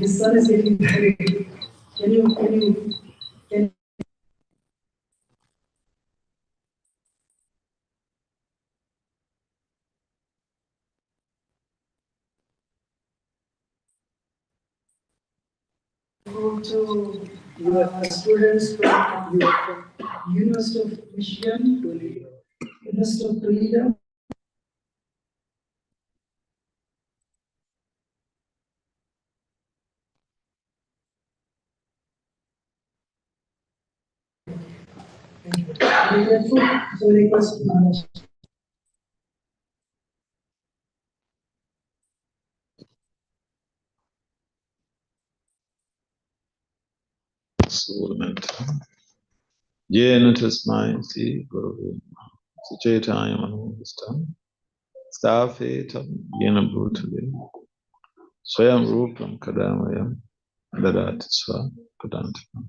his son is getting married. Can you go to students from University of Michigan, University of Toledo. Very grateful. So request Maharaj. Jena tasmai si guru Sucetaya manustam Stafetam Yena Bhutale Swayam Rupam Kadamayam Dadat Swa Padantam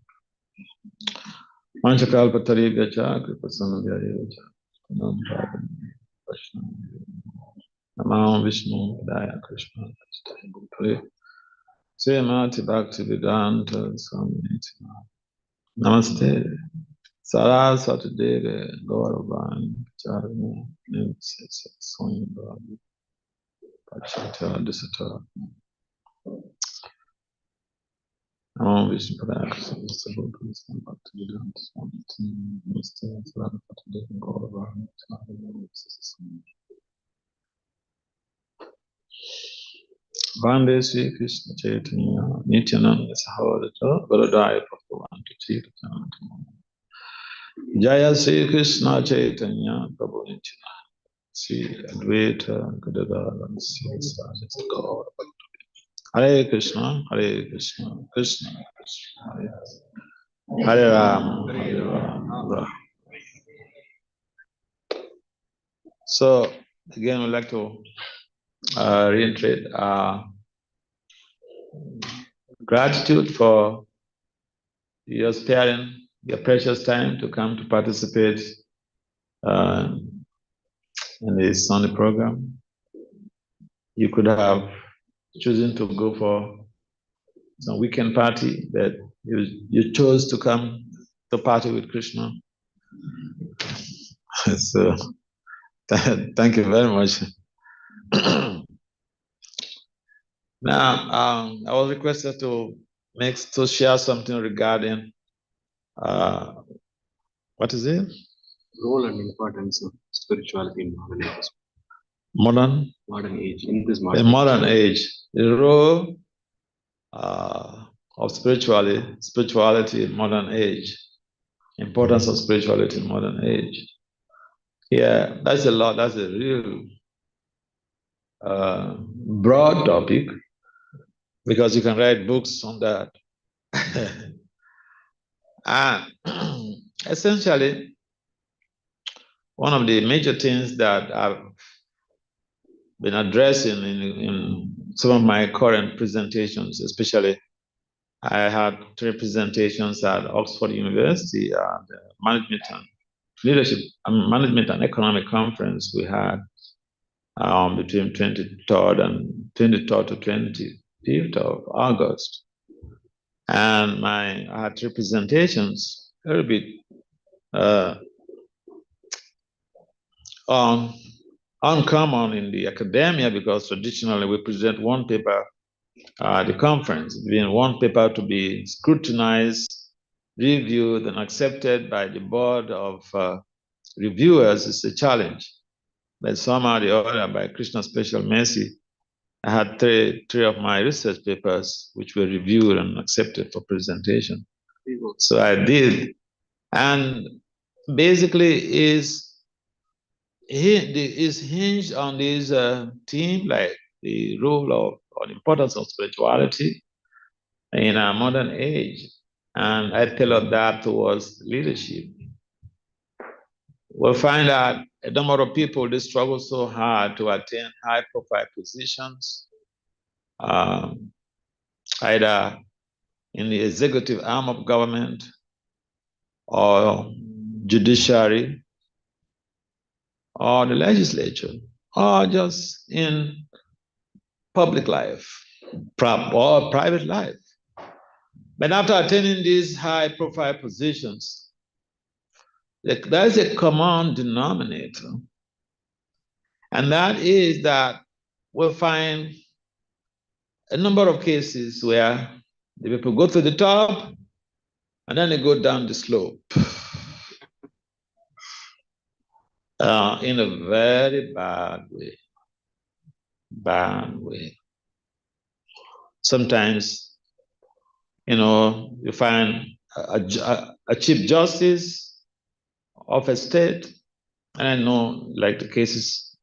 Manchakalpatari Gacha Kripasana Vyayavacha Nam Bhavam Vashna Namam Vishnu Daya Krishna Bhutale Srimati Bhakti Vedanta Swami Namaste Saraswati Deve Gauravan Charana Nimsesa Swami Bhagavan Pachita Disata Namo Vishnu Padaka Sabhuti Sambhakti Vedanta Swami Namaste Saraswati Deve Gauravan Charana Nimsesa Swami Vande Sri Krishna Chaitanya Nityananda Sahodata Varadaya Prabhuvanti Chirtananda Jaya Sri Krishna Chaitanya Prabhu Nityananda Sri Advaita Gadadara Sri Sadhisa Gaur Hare Krishna Krishna Krishna Hare Hare Rama Hare Rama. So again we'd like to reiterate gratitude for your sparing your precious time to come to participate in this Sunday program. You could have chosen to go for some weekend party, but you chose to come to party with Krishna. So thank you very much. Now, I was requested to share something regarding what is it? Role and importance of spirituality in modern age. In this modern age, the role of spirituality in modern age, importance of spirituality in modern age. Yeah, that's a lot. That's a real broad topic because you can write books on that. And essentially, one of the major things that I've been addressing in some of my current presentations, especially I had 3 presentations at Oxford University at the Management and Leadership Management and Economic Conference we had between 23rd to 25th of August. And I had 3 presentations, a little bit uncommon in the academia because traditionally we present one paper at the conference, being one paper to be scrutinized, reviewed, and accepted by the board of reviewers is a challenge. But somehow or the other, by Krishna's special mercy, I had three of my research papers which were reviewed and accepted for presentation. So I did, and basically is hinged on this theme, like the role of or the importance of spirituality in our modern age, and I tailored that towards leadership. We'll find that a number of people, they struggle so hard to attain high-profile positions, either in the executive arm of government or judiciary or the legislature or just in public life. or private life. But after attaining these high-profile positions, there's a common denominator, and that is that we'll find a number of cases where the people go to the top and then they go down the slope in a very bad way. Bad way. Sometimes, you find a chief justice of a state, and I know, like the cases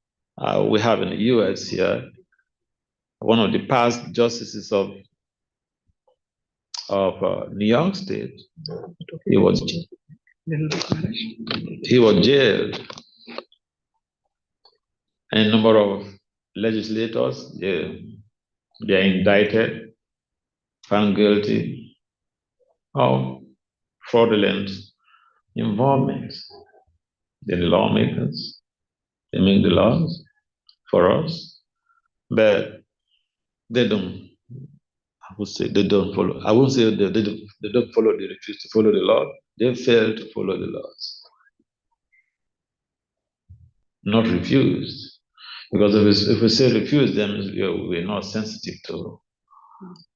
we have in the US here, one of the past justices of New York State, he was jailed. And a number of legislators, they're indicted, found guilty of fraudulent involvement. They're the lawmakers. They make the laws for us, but they don't. I would say they don't follow. I won't say they don't follow. They refuse to follow the law. They fail to follow the laws. Not refused, because if we say refuse, then we're not sensitive to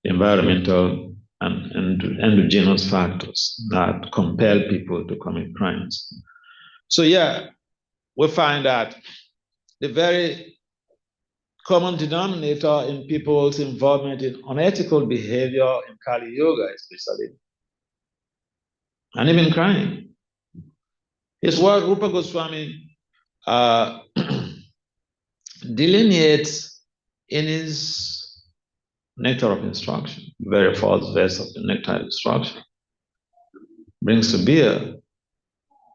environmental and endogenous factors that compel people to commit crimes. So yeah, we find that the very common denominator in people's involvement in unethical behavior in Kali Yoga, especially, and even crime, is what Rupa Goswami delineates in his Nectar of Instruction, very first verse of the Nectar of Instruction, brings to bear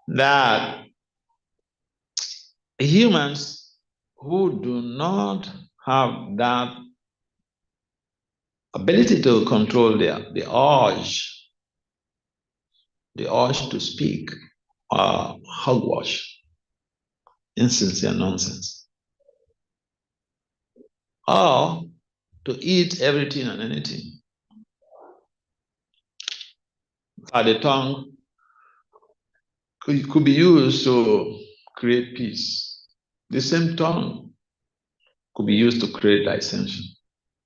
that humans who do not have that ability to control the urge to speak, hogwash, insincere nonsense, or to eat everything and anything. The tongue could be used to create peace. The same tongue could be used to create dissension,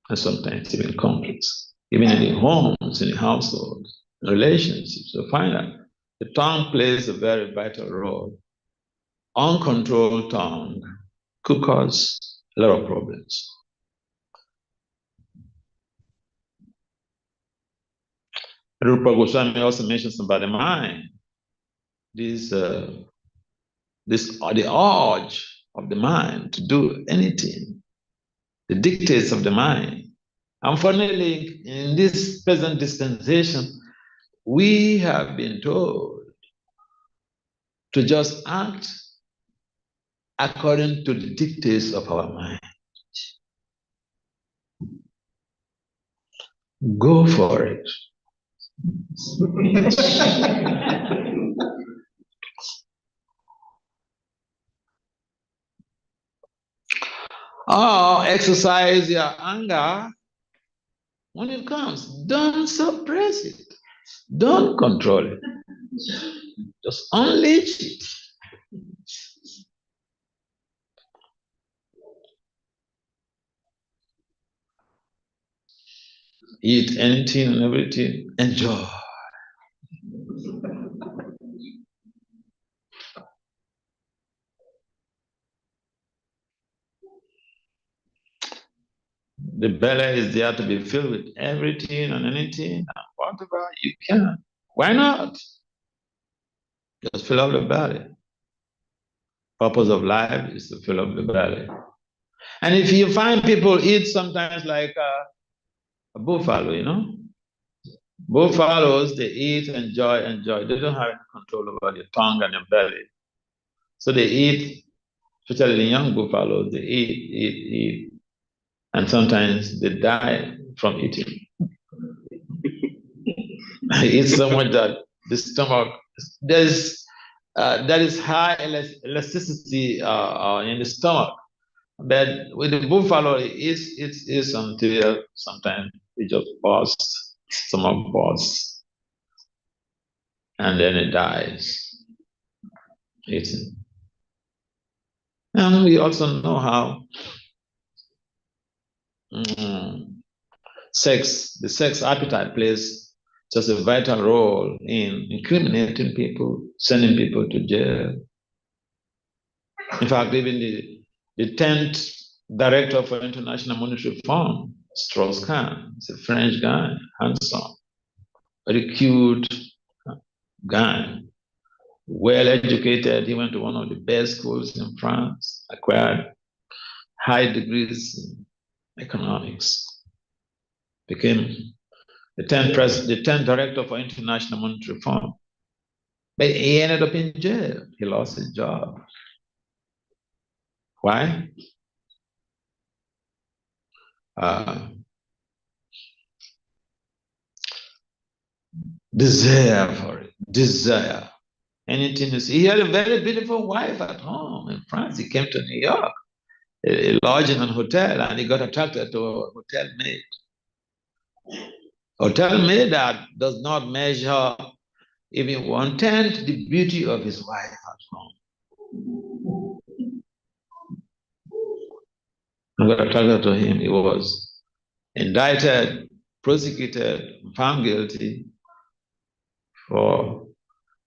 and sometimes even conflicts, even in the homes, in the household, relationships. You find that the tongue plays a very vital role. Uncontrolled tongue could cause a lot of problems. Rupa Goswami also mentions about the mind. The urge of the mind to do anything, the dictates of the mind. Unfortunately, in this present dispensation, we have been told to just act according to the dictates of our mind. Go for it. Or exercise your anger when it comes. Don't suppress it. Don't control it. Just unleash it. Eat anything and everything. Enjoy. The belly is there to be filled with everything and anything and whatever you can. Why not? Just fill up the belly. Purpose of life is to fill up the belly. And if you find people eat sometimes like a buffalo, buffaloes, they eat, enjoy. They don't have any control over their tongue and their belly. So they eat, especially the young buffaloes, they eat. And sometimes they die from eating. They eat so much that the stomach, there is high elasticity in the stomach. But with the buffalo, it's until sometimes it just bursts, stomach bursts, and then it dies. Eaten. And we also know how the sex appetite plays just a vital role in incriminating people, sending people to jail. In fact, even the 10th director for International Monetary Fund, Strauss-Kahn, is a French guy, handsome, very cute guy, well educated. He went to one of the best schools in France, acquired high degrees in economics, became the 10th director for International Monetary Fund. But he ended up in jail. He lost his job. Why? Desire for it. Desire. Anything you see. He had a very beautiful wife at home in France. He came to New York, a lodge in a hotel, and he got attracted to a hotel maid. Hotel maid that does not measure even 1/10 the beauty of his wife at home. I got attracted to him. He was indicted, prosecuted, found guilty for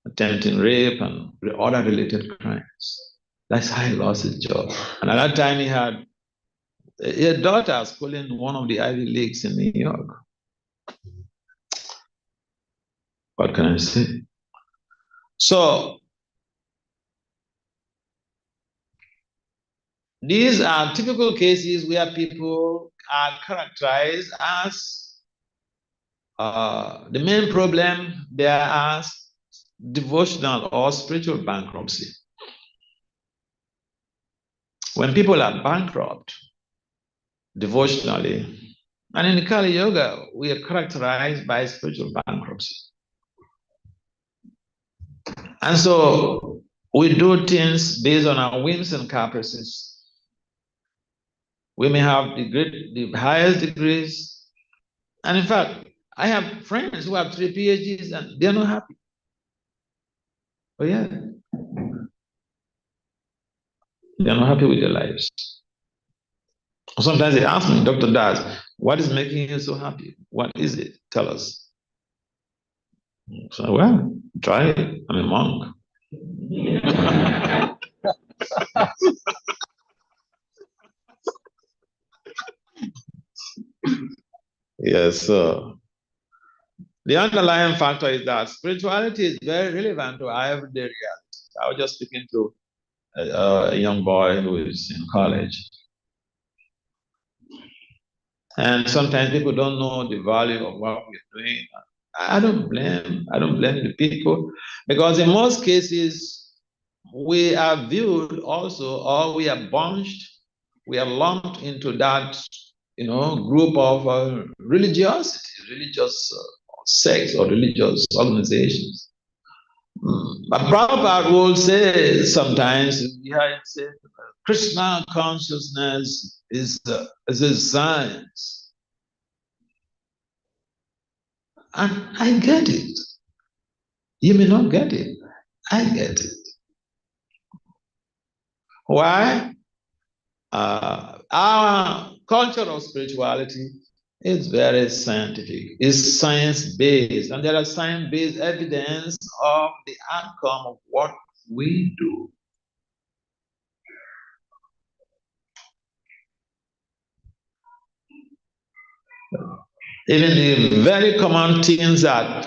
attempting rape and other related crimes. That's how he lost his job. And at that time, he had a daughter schooling in one of the Ivy Leagues in New York. What can I say? So, these are typical cases where people are characterized as the main problem there as devotional or spiritual bankruptcy. When people are bankrupt devotionally, and in Kali Yoga, we are characterized by spiritual bankruptcy. And so we do things based on our whims and caprices. We may have the highest degrees. And in fact, I have friends who have 3 PhDs and they're not happy. Oh yeah. They're not happy with their lives. Sometimes they ask me, Dr. Das, what is making you so happy? What is it? Tell us. So, well, try it. I'm a monk. Yes, so the underlying factor is that spirituality is very relevant to our everyday reality. I was just speaking to a young boy who is in college. And sometimes people don't know the value of what we're doing. I don't blame the people, because in most cases, we are viewed also, or we are bunched, we are lumped into that, group of religious sects or religious organizations. But Prabhupada will say sometimes, you hear him say, Krishna consciousness is a science. And I get it. You may not get it. I get it. Why? Our culture of spirituality is very scientific. It's science-based, and there are science-based evidence of the outcome of what we do. Even the very common things that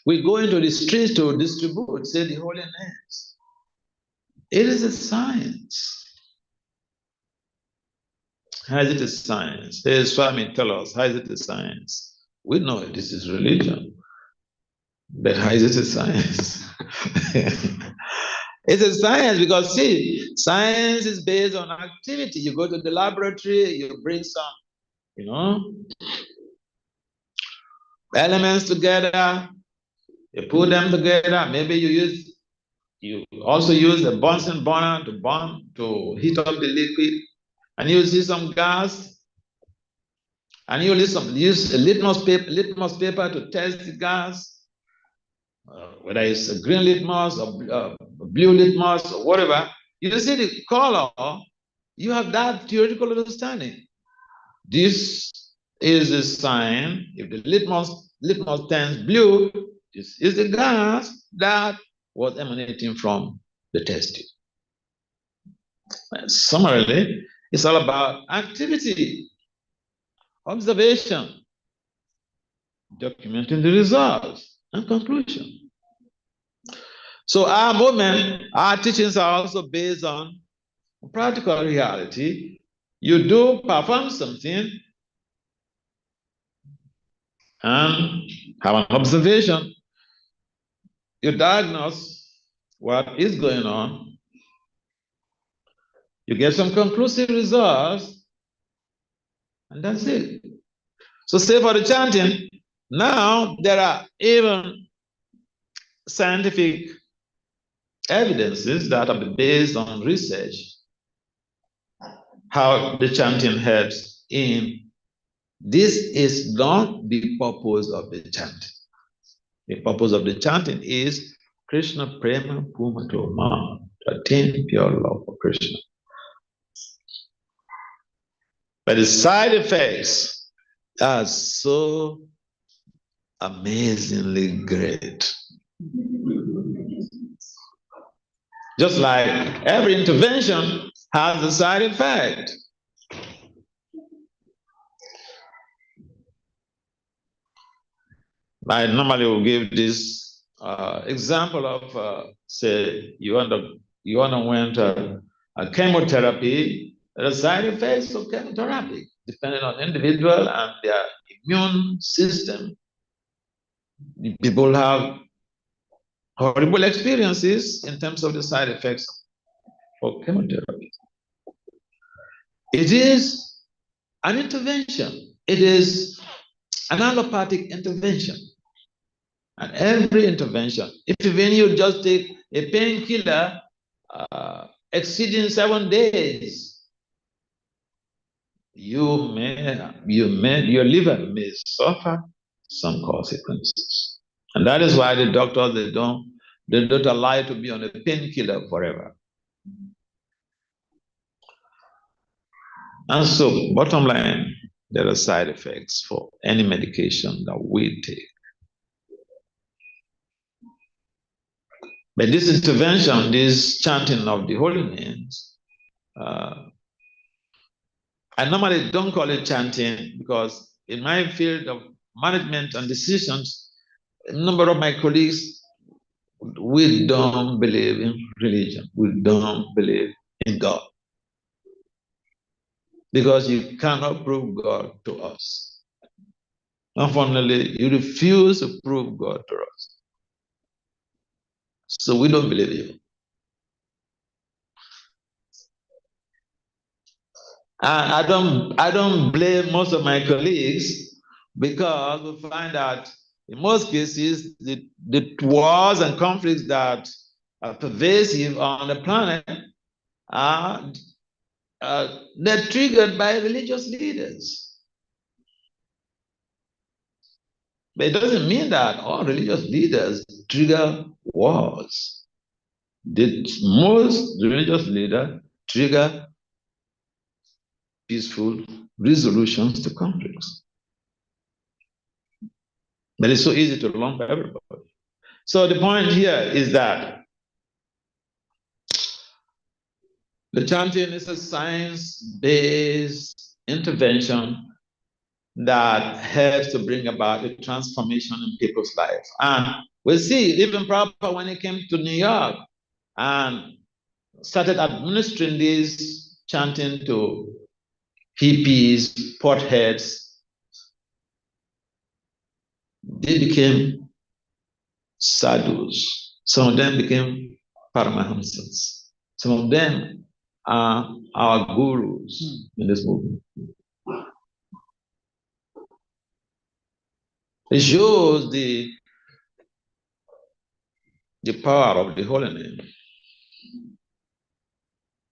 we go into the streets to distribute, say the holy names. It is a science. How is it a science? Hey, Swami, tell us, how is it a science? We know this is religion, but how is it a science? It's a science because, see, science is based on activity. You go to the laboratory, you bring some, elements together, you put them together. Maybe you also use a Bunsen burner to heat up the liquid. and you see some gas, and you use a litmus paper to test the gas, whether it's a green litmus or blue litmus or whatever. You see the color, you have that theoretical understanding. This is a sign. If the litmus turns blue, this is the gas that was emanating from the test tube. Summarily, it's all about activity, observation, documenting the results, and conclusion. So our movement, our teachings are also based on practical reality. You do perform something and have an observation. You diagnose what is going on. You get some conclusive results, and that's it. So say for the chanting, now there are even scientific evidences that are based on research, how the chanting helps in. This is not the purpose of the chanting. The purpose of the chanting is Krishna Prema Pumatoma, to attain pure love for Krishna. But the side effects are so amazingly great. Just like every intervention has a side effect. I normally will give this example of, say, you underwent a chemotherapy. There are side effects of chemotherapy, depending on the individual and their immune system. People have horrible experiences in terms of the side effects of chemotherapy. It is an intervention. It is an allopathic intervention. And every intervention, if even you just take a painkiller exceeding 7 days, your liver may suffer some consequences. And that is why the doctors, they don't allow you to be on a painkiller forever. And so, bottom line, there are side effects for any medication that we take. But this intervention, this chanting of the holy names, I normally don't call it chanting because in my field of management and decisions, a number of my colleagues, we don't believe in religion. We don't believe in God. Because you cannot prove God to us. Unfortunately, you refuse to prove God to us. So we don't believe you. I don't blame most of my colleagues because we find that in most cases the wars and conflicts that are pervasive on the planet are they're triggered by religious leaders. But it doesn't mean that all religious leaders trigger wars. Most religious leaders trigger peaceful resolutions to conflicts. But it's so easy to lump everybody. So the point here is that the chanting is a science-based intervention that helps to bring about a transformation in people's lives. And we see even Prabhupada, when he came to New York and started administering this chanting to hippies, potheads, they became sadhus. Some of them became paramahamsas. Some of them are our gurus in this movement. It shows the power of the holy name.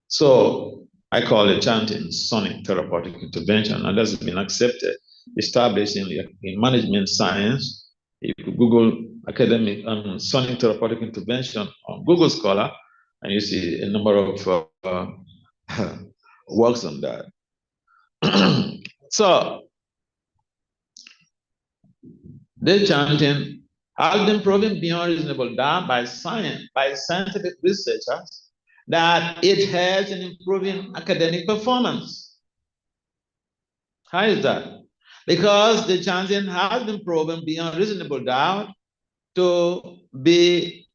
So I call it chanting sonic therapeutic intervention, and that's been accepted, established in management science. If you Google academic sonic therapeutic intervention on Google Scholar, and you see a number of works on that. So, this chanting has been proven beyond reasonable doubt by scientific researchers, that it has an improving academic performance. How is that? Because the chanting has been proven beyond reasonable doubt to be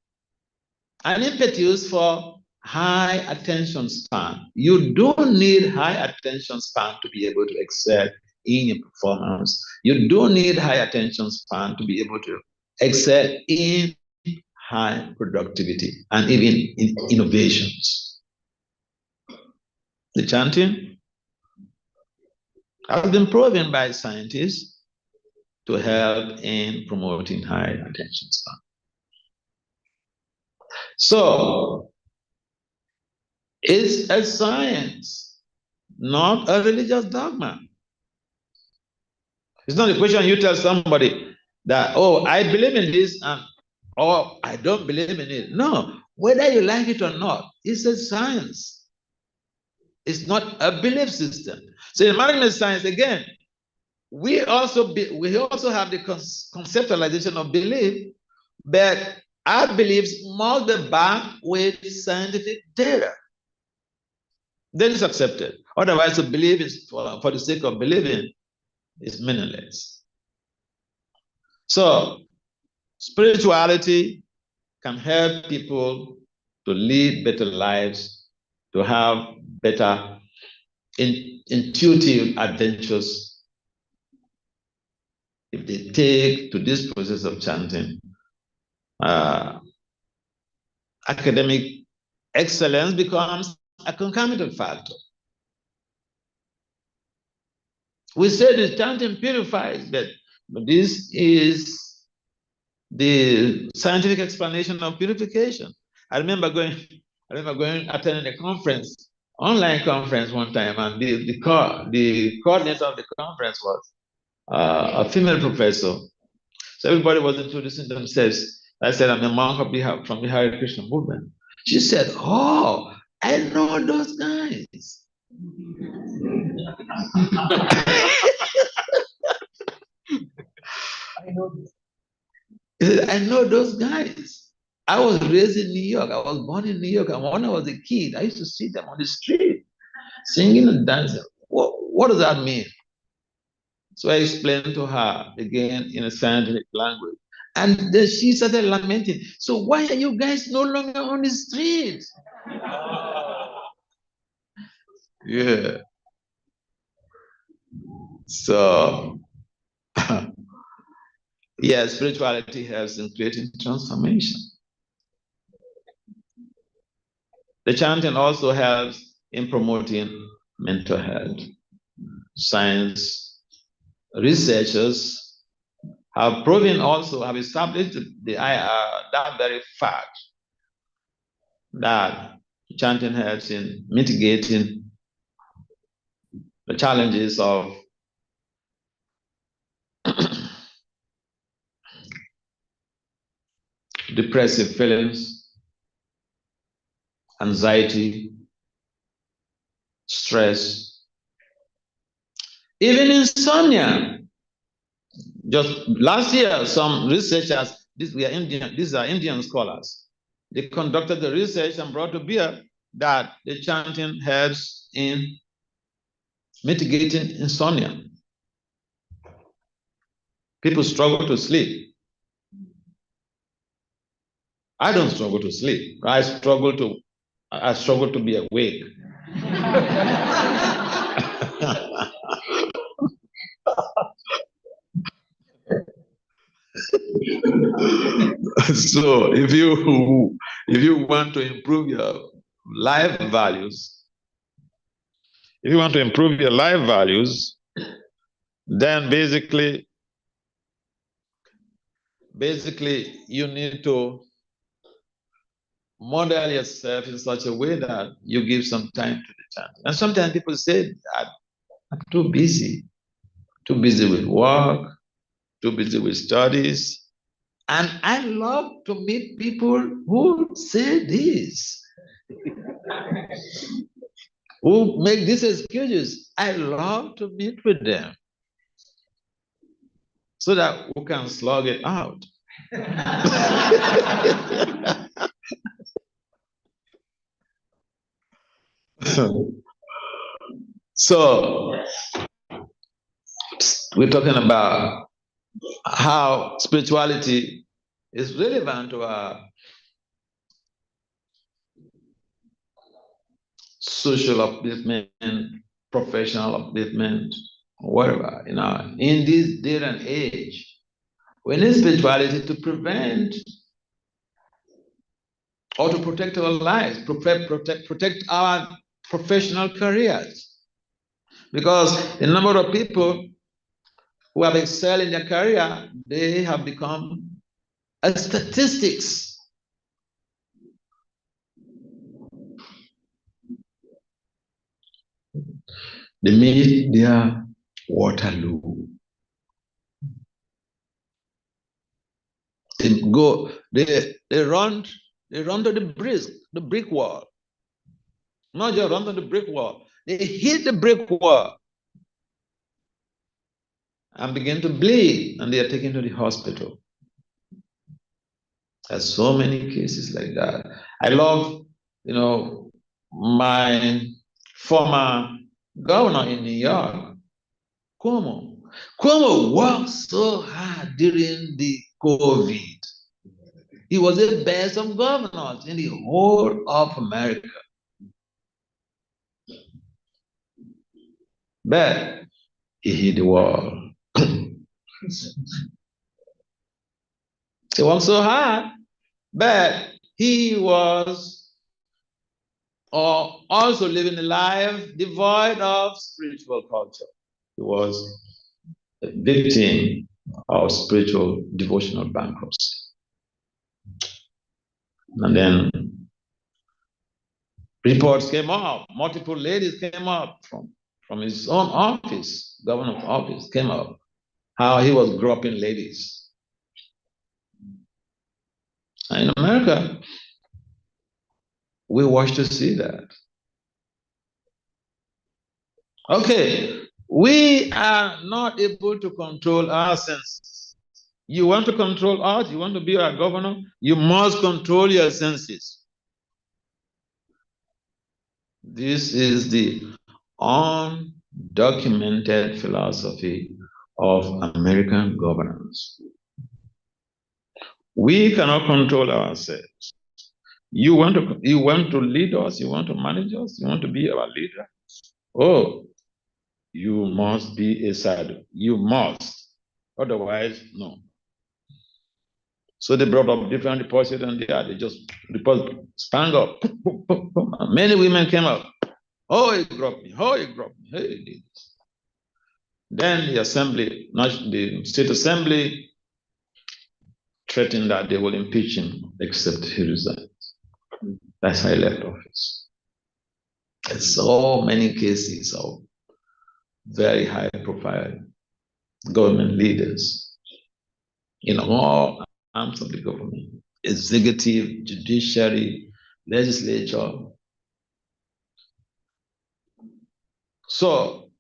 an impetus for high attention span. You don't need high attention span to be able to excel in your performance. You don't need high attention span to be able to excel in high productivity and even in innovations. The chanting has been proven by scientists to help in promoting high attention span. So it's a science, not a religious dogma. It's not a question you tell somebody that, oh, I believe in this, and or I don't believe in it. No, whether you like it or not, it's a science. It's not a belief system. So in management science, again, we also have the conceptualization of belief, but our beliefs must be backed with scientific data. Then it's accepted. Otherwise, to believe is for the sake of believing is meaningless. So, spirituality can help people to lead better lives, to have better intuitive adventures if they take to this process of chanting. Academic excellence becomes a concomitant factor. We say the chanting purifies, but this is the scientific explanation of purification. I remember going attending a conference, online conference one time, and the coordinator of the conference was a female professor. So everybody was introducing themselves. I said, I'm a monk from the Hare Krishna movement. She said, oh, I know those guys. I know those guys. I was raised in New York. I was born in New York. And when I was a kid, I used to see them on the street, singing and dancing. What does that mean? So I explained to her again in a scientific language. And then she started lamenting. So why are you guys no longer on the street? Yeah. So, yeah, spirituality helps in creating transformation. The chanting also helps in promoting mental health. Science researchers have established that very fact, that chanting helps in mitigating the challenges of depressive feelings, anxiety, stress, even insomnia. Just last year, some researchers, these are Indian scholars, they conducted the research and brought to bear that the chanting helps in mitigating insomnia. People struggle to sleep. I don't struggle to sleep. I struggle to be awake. So if you want to improve your life values, then basically you need to model yourself in such a way that you give some time to the chant. And sometimes people say, I'm too busy with work, too busy with studies. And I love to meet people who say this, who make these excuses. I love to meet with them so that we can slug it out. So we're talking about how spirituality is relevant to our social upliftment, professional upliftment, whatever, in this day and age. We need spirituality to prevent or to protect our lives, protect our professional careers. Because the number of people who have excelled in their career, they have become statistics. They meet their Waterloo. They run to the brick wall. Not just run to the brick wall. They hit the brick wall and begin to bleed, and they are taken to the hospital. There's so many cases like that. I love, my former governor in New York, Cuomo. Cuomo worked so hard during the COVID. He was the best of governors in the whole of America. But he hit the wall. He worked so hard, but he was also living a life devoid of spiritual culture. He was a victim of spiritual devotional bankruptcy. And then reports came up, multiple ladies came up from his own office, governor's office came up, how he was groping ladies. And in America, we watch to see that. Okay, we are not able to control our senses. You want to control us, you want to be our governor, you must control your senses. This is the undocumented philosophy of American governance. We cannot control ourselves. You want to lead us, you want to manage us, you want to be our leader. Oh, you must be a sadhu. You must. Otherwise, no. So they brought up different reports here and there. They just report sprang up. Many women came up. Oh, he grabbed me. Oh, he grabbed me. Hey, he did this. Then the assembly, the state assembly, threatened that they will impeach him except he resigns. That's how he left office. There's so many cases of very high profile government leaders in all arms of the government, executive, judiciary, legislature. So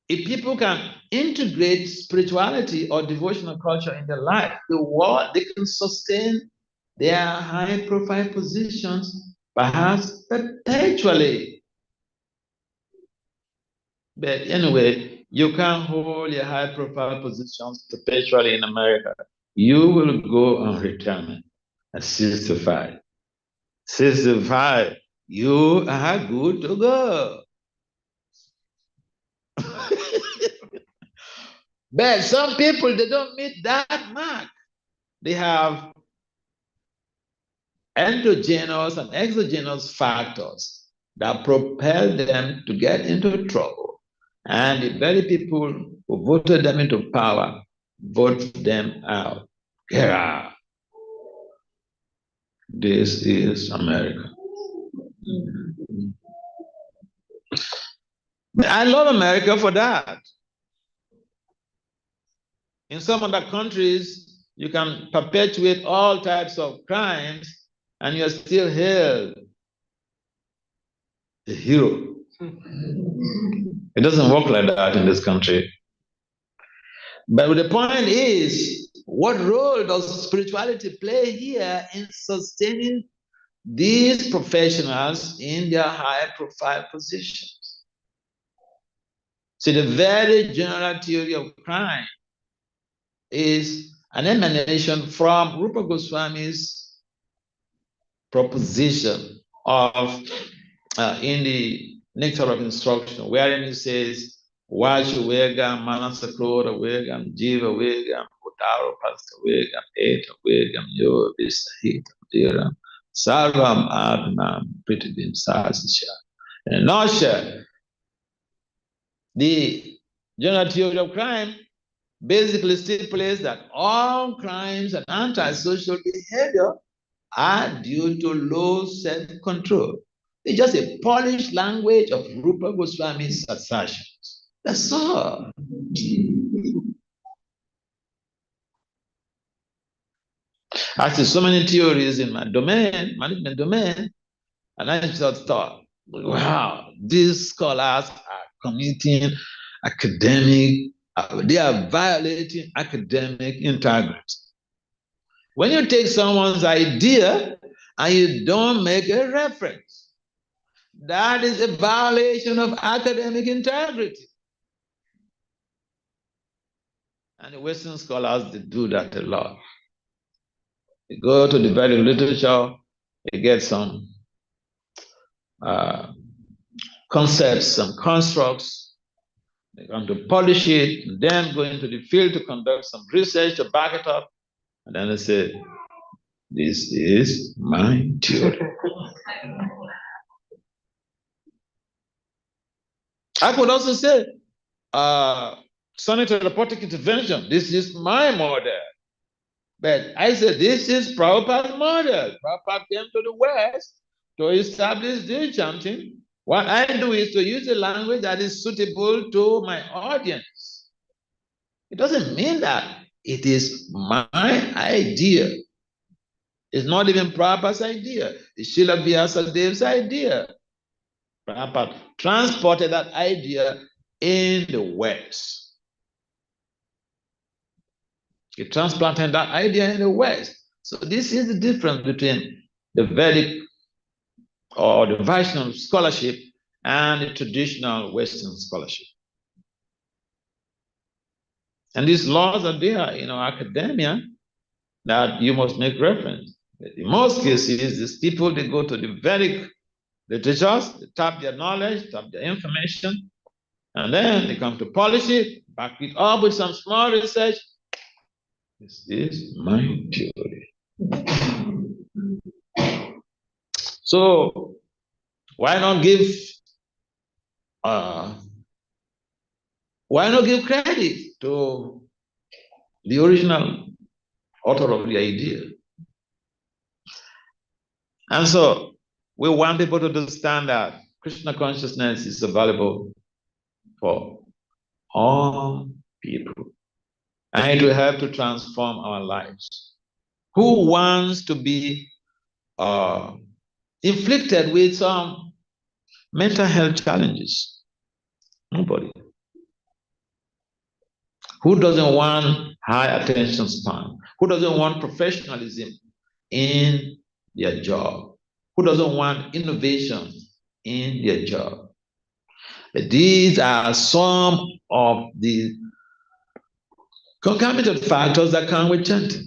if people can integrate spirituality or devotional culture in their life, they can sustain their high profile positions, perhaps perpetually. But anyway, you can't hold your high profile positions perpetually in America. You will go on retirement at 65. 65, you are good to go. But some people, they don't meet that mark. They have endogenous and exogenous factors that propel them to get into trouble. And the very people who voted them into power vote them out. Get out. This is America. I love America for that. In some other countries, you can perpetuate all types of crimes and you're still hailed a hero. It doesn't work like that in this country. But the point is, what role does spirituality play here in sustaining these professionals in their high profile positions? See, the very general theory of crime is an emanation from Rupa Goswami's proposition of in the Nectar of Instruction, wherein he says, Vachu Vegam, Manasakroda Vegam, Jiva Vegam, Utaro Pasta Vegam, Eta Vegam, Yo Vistahita Dhiram, Sarvam Atman Pritibim Sasisha. In a nutshell, the general theory of crime basically stipulates that all crimes and antisocial behavior are due to low self-control. It's just a polished language of Rupa Goswami's assertions. That's all. I see so many theories in my domain, management domain, and I just thought, wow, these scholars are committing academic, they are violating academic integrity. When you take someone's idea and you don't make a reference, that is a violation of academic integrity. And the Western scholars, they do that a lot. They go to the Vedic literature, they get some concepts, some constructs, they want to polish it, and then go into the field to conduct some research to back it up, and then they say, this is my theory. I could also say, sonic robotic intervention, this is my model. But I said, this is Prabhupada's model. Prabhupada came to the West to establish this chanting. What I do is to use a language that is suitable to my audience. It doesn't mean that it is my idea. It's not even Prabhupada's idea. It's Srila Vyasadev's idea. Prabhupada transported that idea in the West. He transplanted that idea in the West. So this is the difference between the Vedic or the Vaishnava scholarship and the traditional Western scholarship. And these laws are there in our academia that you must make reference. In most cases, these people, they go to the Vedic literatures, they tap their knowledge, tap their information, and then they come to polish it, back it up with some small research. This is my theory. So why not give credit to the original author of the idea? And so we want people to understand that Krishna consciousness is available for all people. And it will help to transform our lives. Who wants to be inflicted with some mental health challenges? Nobody. Who doesn't want high attention span? Who doesn't want professionalism in their job? Who doesn't want innovation in their job? But these are some of the concomitant factors that come with chanting.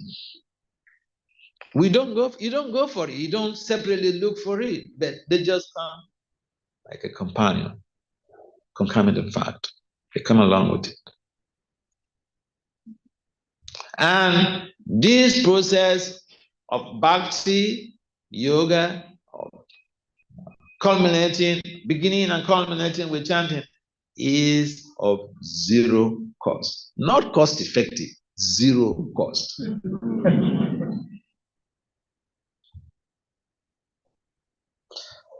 You don't go for it. You don't separately look for it, but they just come like a companion, concomitant factor. They come along with it. And this process of bhakti, yoga, beginning and culminating with chanting is of zero cost. Not cost effective, zero cost.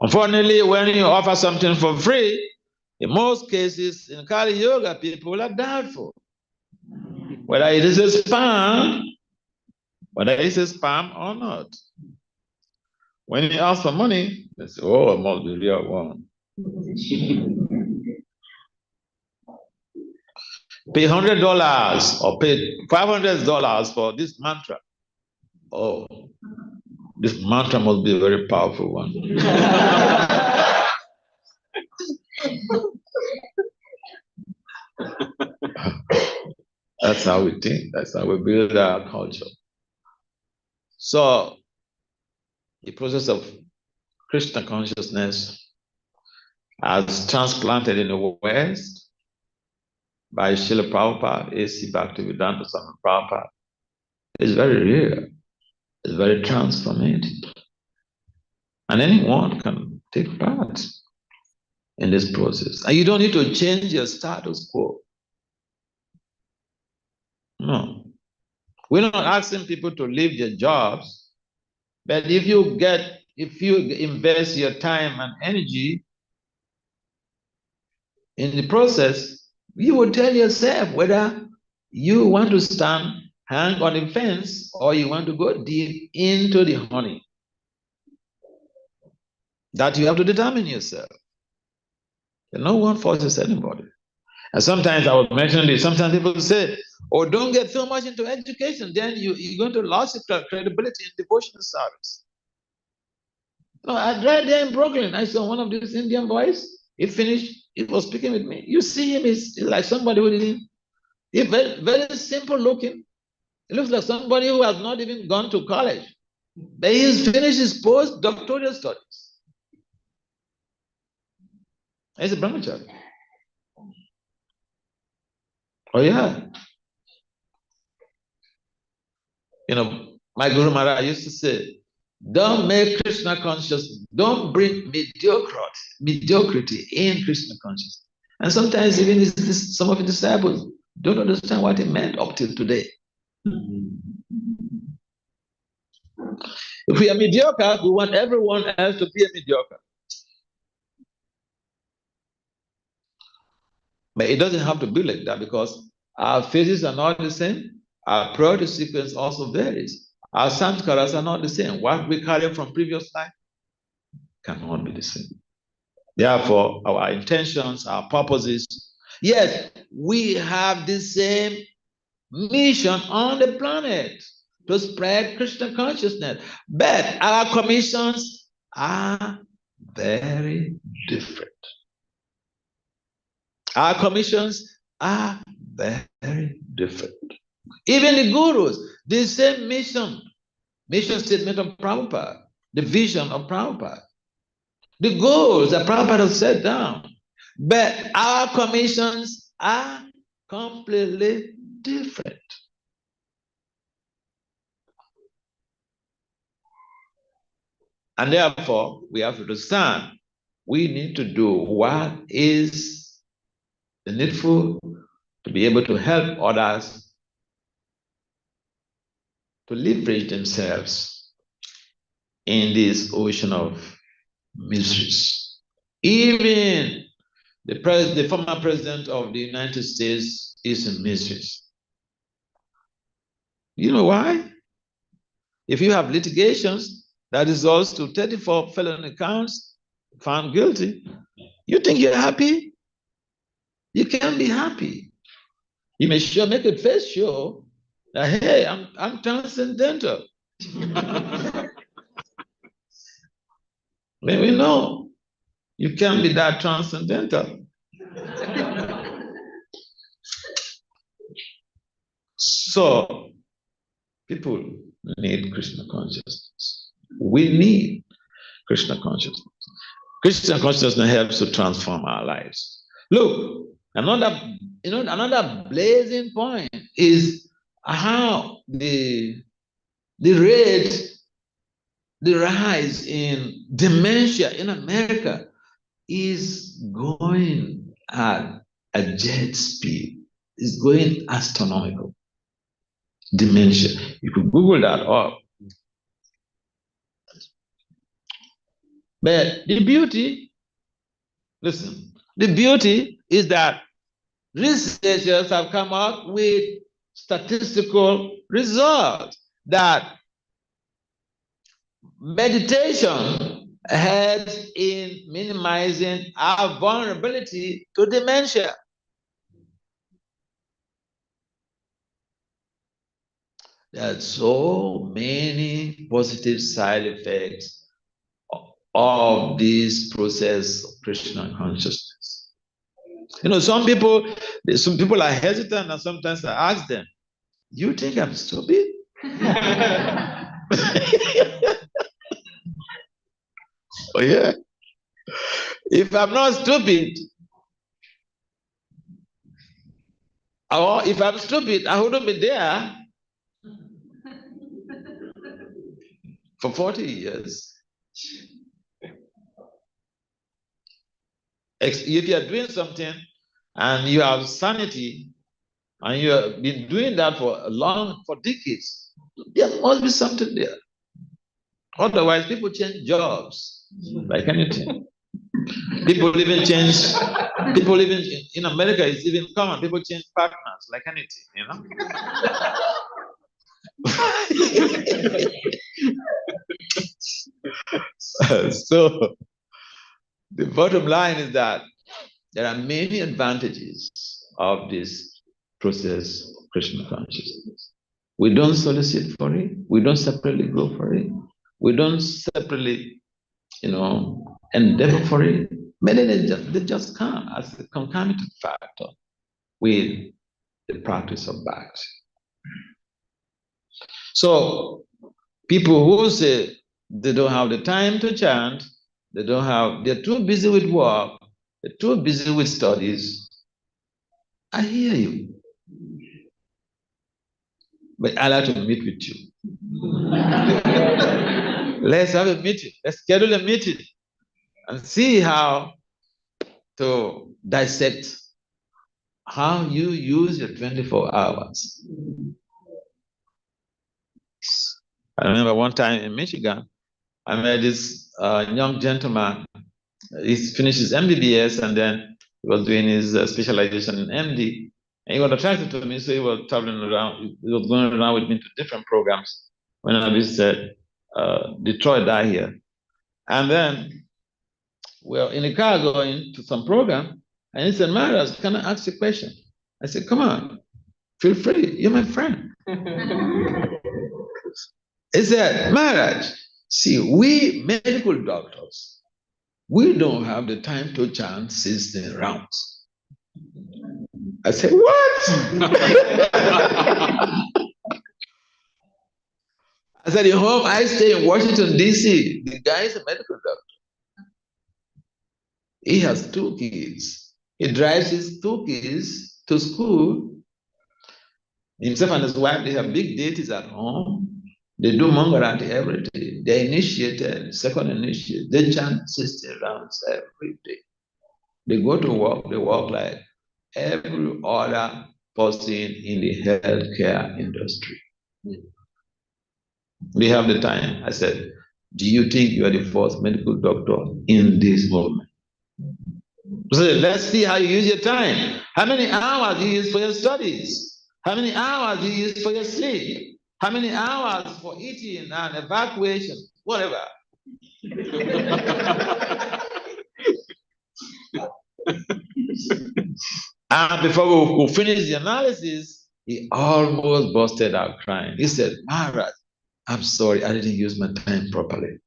Unfortunately, when you offer something for free, in most cases, in Kali Yoga, people are doubtful whether it is a spam, or not. When you ask for money, they say, oh, it must be real one. Pay $100 or pay $500 for this mantra. Oh, this mantra must be a very powerful one. That's how we think. That's how we build our culture. So, the process of Krishna consciousness as transplanted in the West by Srila Prabhupada, A.C. Bhaktivedanta Swami Prabhupada, is very real. It's very transformative. And anyone can take part in this process. And you don't need to change your status quo. No. We're not asking people to leave their jobs, but if you invest your time and energy in the process, you will tell yourself whether you want to hang on the fence or you want to go deep into the honey. That you have to determine yourself. And no one forces anybody. And sometimes I was mentioning this, sometimes people say, oh, don't get so much into education, then you're going to lose your credibility in devotional service. No, I right there in Brooklyn, I saw one of these Indian boys. He finished, he was speaking with me. You see him, he's like somebody who didn't, he's very, very simple looking. He looks like somebody who has not even gone to college. But he's finished his postdoctoral studies. He's a brahmachari. Oh yeah. You know, my Guru Maharaj used to say, don't make Krishna conscious, don't bring mediocrity in Krishna consciousness. And sometimes even some of the disciples don't understand what it meant up till today. If we are mediocre, we want everyone else to be a mediocre. But it doesn't have to be like that because our phases are not the same. Our priority sequence also varies. Our sanskaras are not the same. What we carry from previous life cannot be the same. Therefore, our intentions, our purposes, yes, we have the same mission on the planet to spread Krishna consciousness, but our commissions are very different. Our commissions are very different. Even the gurus, the same mission statement of Prabhupada, the vision of Prabhupada, the goals that Prabhupada has set down. But our commissions are completely different. And therefore, we have to understand we need to do what is needful to be able to help others to liberate themselves in this ocean of miseries. Even the former president of the United States is in miseries. You know why? If you have litigations that results to 34 felony counts, found guilty, you think you're happy? You can't be happy. You may sure make a face show that, hey, I'm transcendental. Maybe no, you can't be that transcendental. So, people need Krishna consciousness. We need Krishna consciousness. Krishna consciousness helps to transform our lives. Look, another blazing point is how the rise in dementia in America is going at a jet speed. It's going astronomical. Dementia. You could Google that up. But the beauty, listen, the beauty is that researchers have come up with statistical results that meditation helps in minimizing our vulnerability to dementia. There are so many positive side effects of this process of Krishna consciousness. You know, some people are hesitant, and sometimes I ask them, "You think I'm stupid?" Oh yeah. If I'm not stupid, or if I'm stupid, I wouldn't be there for 40 years. If you are doing something and you have sanity and you have been doing that for decades, there must be something there. Otherwise, people change jobs like anything. People even in America, it's even common. People change partners like anything, you know. So the bottom line is that there are many advantages of this process of Krishna consciousness. We don't solicit for it. We don't separately go for it. We don't separately, endeavor for it. Many they just come as a concomitant factor with the practice of bhakti. So people who say they don't have the time to chant, they're too busy with work, they're too busy with studies. I hear you. But I'd like to meet with you. Let's have a meeting. Let's schedule a meeting and see how to dissect how you use your 24 hours. I remember one time in Michigan, I met this young gentleman. He finished his MBBS and then he was doing his specialization in MD. And he was attracted to me, so he was traveling around. He was going around with me to different programs when I visited Detroit out here. And then we were in a car going to some program, and he said, "Maharaj, can I ask you a question?" I said, "Come on, feel free. You're my friend." He said, "Maharaj, see, we medical doctors, we don't have the time to chant 16 rounds." I said, "What?" I said, "In home, I stay in Washington, D.C. The guy is a medical doctor. He has 2 kids. He drives his 2 kids to school. Himself and his wife, they have big deities at home. They do Mangaranti every day. They're initiated, second initiated. They chant 60 rounds every day. They go to work, they work like every other person in the healthcare industry. They have the time." I said, "Do you think you are the first medical doctor in this moment?" So let's see how you use your time. How many hours do you use for your studies? How many hours do you use for your sleep? How many hours for eating and evacuation? Whatever. And before we could finish the analysis, he almost busted out crying. He said, "Maharaj, I'm sorry, I didn't use my time properly."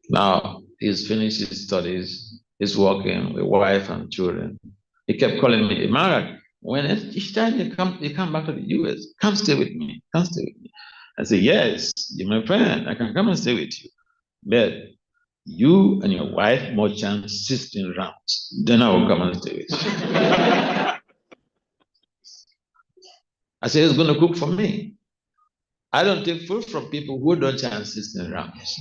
Now he's finished his studies, he's working with wife and children. He kept calling me, "Maharaj, when each time you come back to the US, come stay with me, come stay with me." I said, "Yes, you're my friend, I can come and stay with you. But you and your wife must chant 16 rounds. Then I will come and stay with you." I said, "He's going to cook for me. I don't take food from people who don't chant 16 rounds."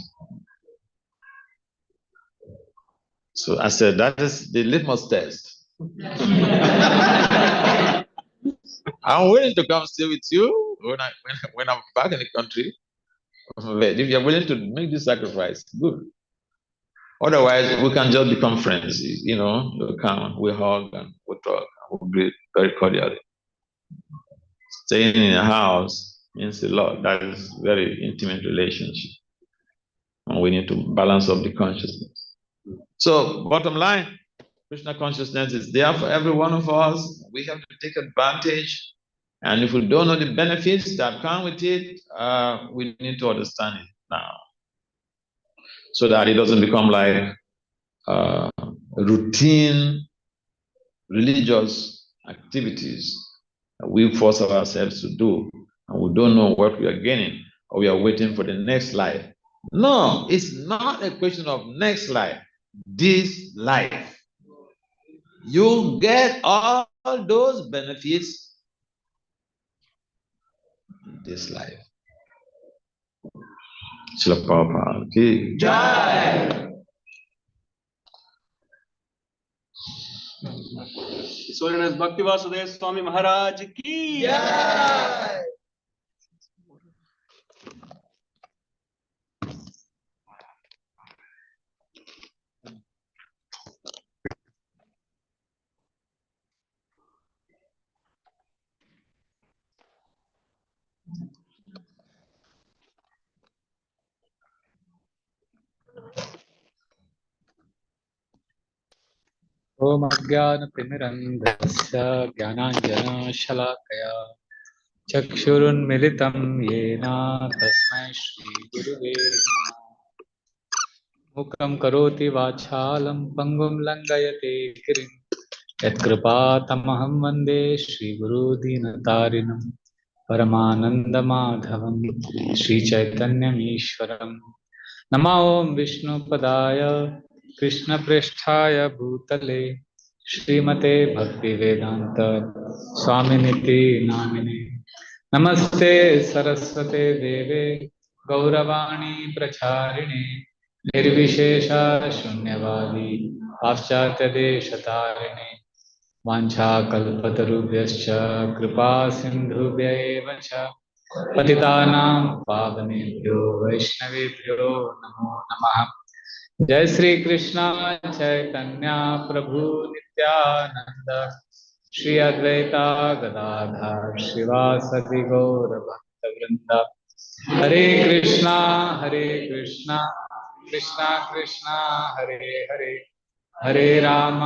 So I said, "That is the litmus test." I'm willing to come stay with you when I'm back in the country. But if you're willing to make this sacrifice, good. Otherwise, we can just become friends. You know, we come, we hug, and we talk, and we greet very cordially. Staying in a house means a lot. That is very intimate relationship, and we need to balance up the consciousness. So, bottom line, Krishna consciousness is there for every one of us. We have to take advantage, and if we don't know the benefits that come with it, we need to understand it now, so that it doesn't become like routine religious activities that we force ourselves to do, and we don't know what we are gaining, or we are waiting for the next life. No, it's not a question of next life, this life. You get all those benefits in this life. Srila Prabhupada ki Jai. His Holiness Bhakti Vasudev Swami Maharaj ki Jai. ओम अज्ञानतिमिरन्धस्य ज्ञानाञ्जनशलाकया चक्षुरुन्मिलितं येन तस्मै श्रीगुरुवे नमः। मुखं करोति वाचालं पङ्गुं लङ्घयते गिरिं यत्कृपातमहं वन्दे श्रीगुरुदीनतारिणं परमानन्दमाधवं श्रीचैतन्यमीश्वरम्। नमो ओं विष्णुपदाय कृष्णप्रेष्ठाय भूतले श्रीमते भक्तिवेदांत स्वामिनिति नामिने। नमस्ते सरस्वते देवे गौरवाणी प्रचारिणे निर्विशेष शून्यवादी पाश्चात्यदेशतारिणे वाञ्छाकल्पतरुभ्यश्च कृपा सिन्धुभ्यैव च पतितानां पावनेभ्यो वैष्णवेभ्यो नमो नमः। जय श्री कृष्ण चैतन्य प्रभु नित्यानंद श्री अद्वैता गदाधर श्रीवासदि गौर भक्तवृंद। हरे कृष्णा कृष्णा कृष्णा हरे हरे, हरे राम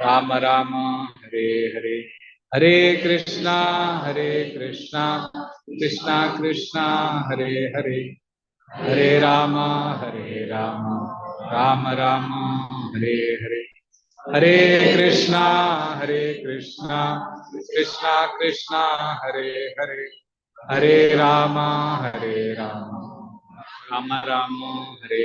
राम राम हरे हरे। हरे कृष्णा कृष्णा कृष्णा हरे हरे, हरे राम राम राम हरे हरे। हरे कृष्णा कृष्णा कृष्णा हरे हरे, हरे राम राम राम हरे हरे।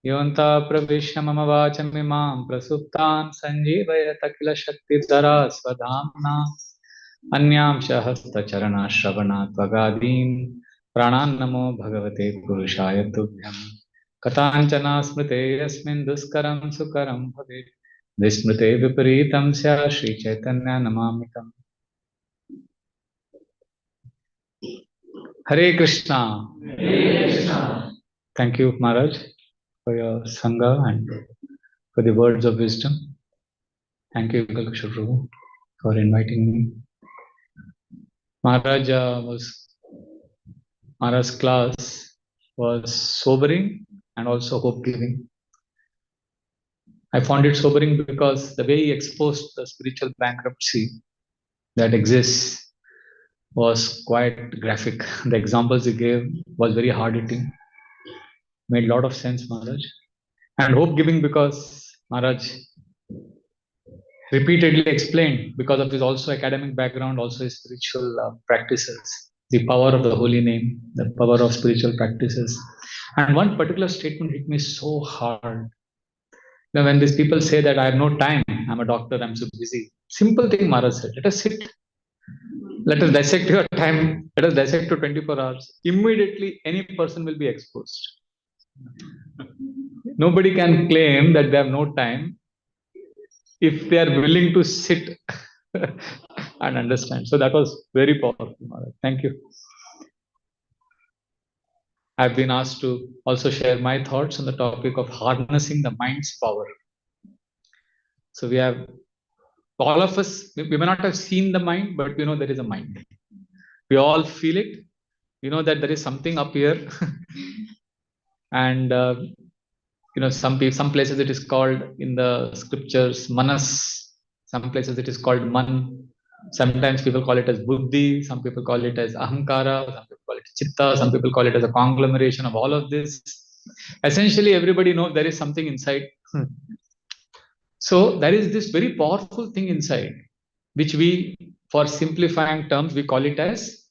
योऽन्तः प्रविश्य मम वाचमिमां प्रसुप्तां सञ्जीवयत किल शक्तिधरा स्वधाम्ना अन्यांश हस्तचरणश्रवणात् त्वगादीन् प्राणान् नमो भगवते पुरुषाय तुभ्यं। कथाञ्चन स्मृते यस्मिन् दुष्करं सुकरं भवेत् विस्मृते विपरीतं स्यात् श्रीचैतन्य नमामितम्। हरे Krishna. Thank you, Maharaj, for your sangha and for the words of wisdom. Thank you, Kalkishore Prabhu, for inviting me. Maharaj's class was sobering and also hope-giving. I found it sobering because the way he exposed the spiritual bankruptcy that exists was quite graphic. The examples he gave was very hard-hitting, made a lot of sense, Maharaj. And hope-giving because Maharaj repeatedly explained, because of his also academic background, also his spiritual practices, the power of the holy name, the power of spiritual practices. And one particular statement hit me so hard. Now, when these people say that I have no time, I'm a doctor, I'm so busy. Simple thing Maharaj said, let us sit. Let us dissect your time. Let us dissect to 24 hours. Immediately, any person will be exposed. Nobody can claim that they have no time if they are willing to sit and understand. So that was very powerful, Maharaj. Thank you. I've been asked to also share my thoughts on the topic of harnessing the mind's power. So we have, all of us, we may not have seen the mind, but we know there is a mind. We all feel it. We know that there is something up here. And some places it is called in the scriptures manas, some places it is called man. Sometimes people call it as buddhi, some people call it as ahankara, some people call it chitta, some people call it as a conglomeration of all of this. Essentially, everybody knows there is something inside. So there is this very powerful thing inside, which we, for simplifying terms, we call it as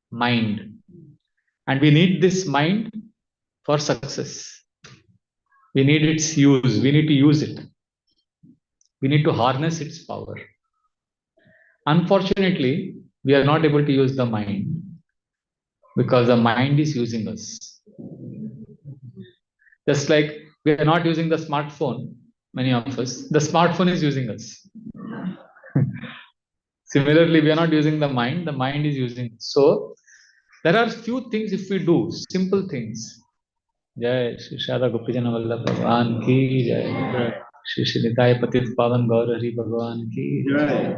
mind. And we need this mind for success. We need its use. We need to use it. We need to harness its power. Unfortunately, we are not able to use the mind because the mind is using us. Just like we are not using the smartphone, many of us, the smartphone is using us. Similarly, we are not using the mind is using us. So, there are few things if we do, simple things. Jai Shri Shada Gopijana Vallabh Bhagwan ki Jai. Shri Shri Nitaya Patit Pavan Gaur Hari Bhagwan ki Jai.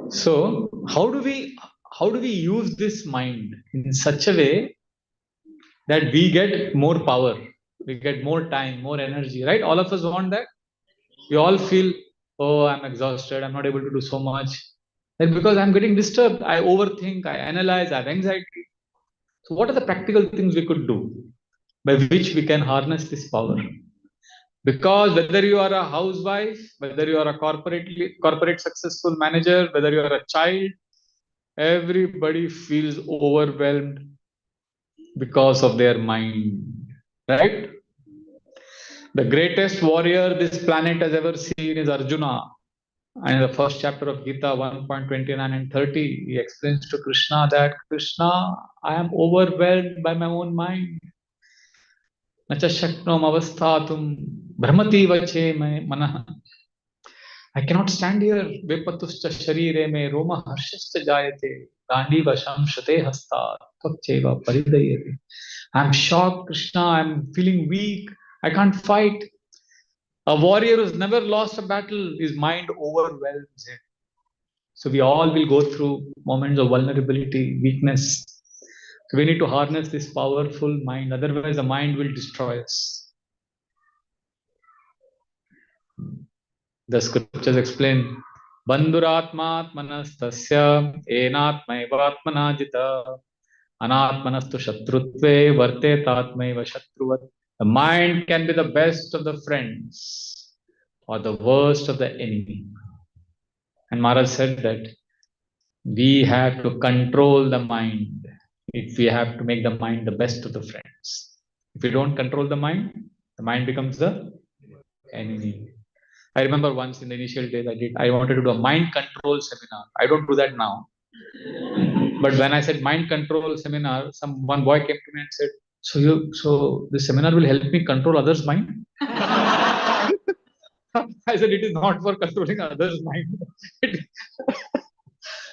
So, how do we use this mind in such a way that we get more power, we get more time, more energy, right? All of us want that. We all feel, oh, I'm exhausted, I'm not able to do so much. And because I'm getting disturbed, I overthink, I analyze, I have anxiety. So, what are the practical things we could do by which we can harness this power? Because whether you are a housewife, whether you are a corporate successful manager, whether you are a child, everybody feels overwhelmed because of their mind, right? The greatest warrior this planet has ever seen is Arjuna. And in the first chapter of Gita 1.29 and 30, he explains to Krishna that, Krishna, I am overwhelmed by my own mind. Nacha shaknom avasthatum brahmati vache manah. I cannot stand here. Vepatuscha sharire me roma harshascha jayate. Gandhi vasham shate hasta tvakcheva paridayate. I'm shocked, Krishna. I'm feeling weak. I can't fight. A warrior who's never lost a battle, his mind overwhelms him. So we all will go through moments of vulnerability, weakness. So we need to harness this powerful mind. Otherwise, the mind will destroy us. The scriptures explain, Bandhuratmatmanastasya enatmaivatmana jita anatmanastu shatrutve varte tatmaiva shatruvat. The mind can be the best of the friends or the worst of the enemy. And Maharaj said that we have to control the mind if we have to make the mind the best of the friends. If we don't control the mind becomes the enemy. I remember once in the initial days I wanted to do a mind control seminar. I don't do that now. But when I said mind control seminar, one boy came to me and said, so this seminar will help me control others' mind? I said, it is not for controlling others' mind.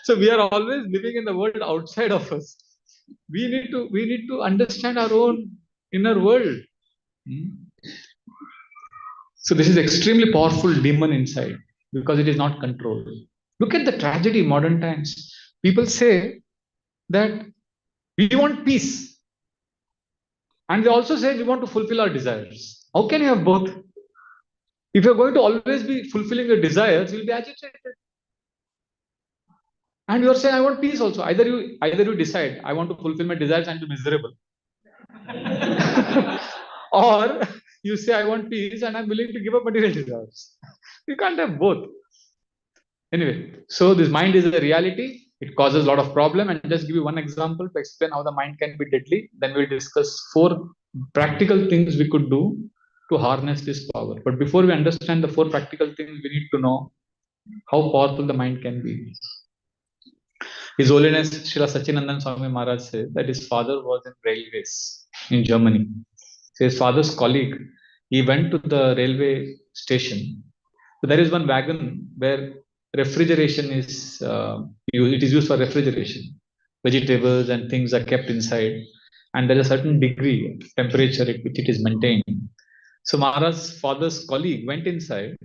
So we are always living in the world outside of us. We need to understand our own inner world. So this is extremely powerful demon inside because it is not controlled. Look at the tragedy in modern times. People say that we want peace. And they also say we want to fulfill our desires. How can you have both? If you're going to always be fulfilling your desires, you'll be agitated. And you're saying, I want peace also. Either you decide, I want to fulfill my desires and be miserable. Or you say, I want peace and I'm willing to give up material desires. You can't have both. Anyway, so this mind is a reality. It causes a lot of problem. And just give you one example to explain how the mind can be deadly. Then we'll discuss 4 practical things we could do to harness this power. But before we understand the 4 practical things, we need to know how powerful the mind can be. His Holiness Srila Sachinandan Swami Maharaj said that his father was in railways in Germany. So his father's colleague, he went to the railway station. So there is one wagon where refrigeration is it is used for refrigeration. vegetables and things are kept inside, and there is a certain degree of temperature at which it is maintained. So Maharaj's father's colleague went inside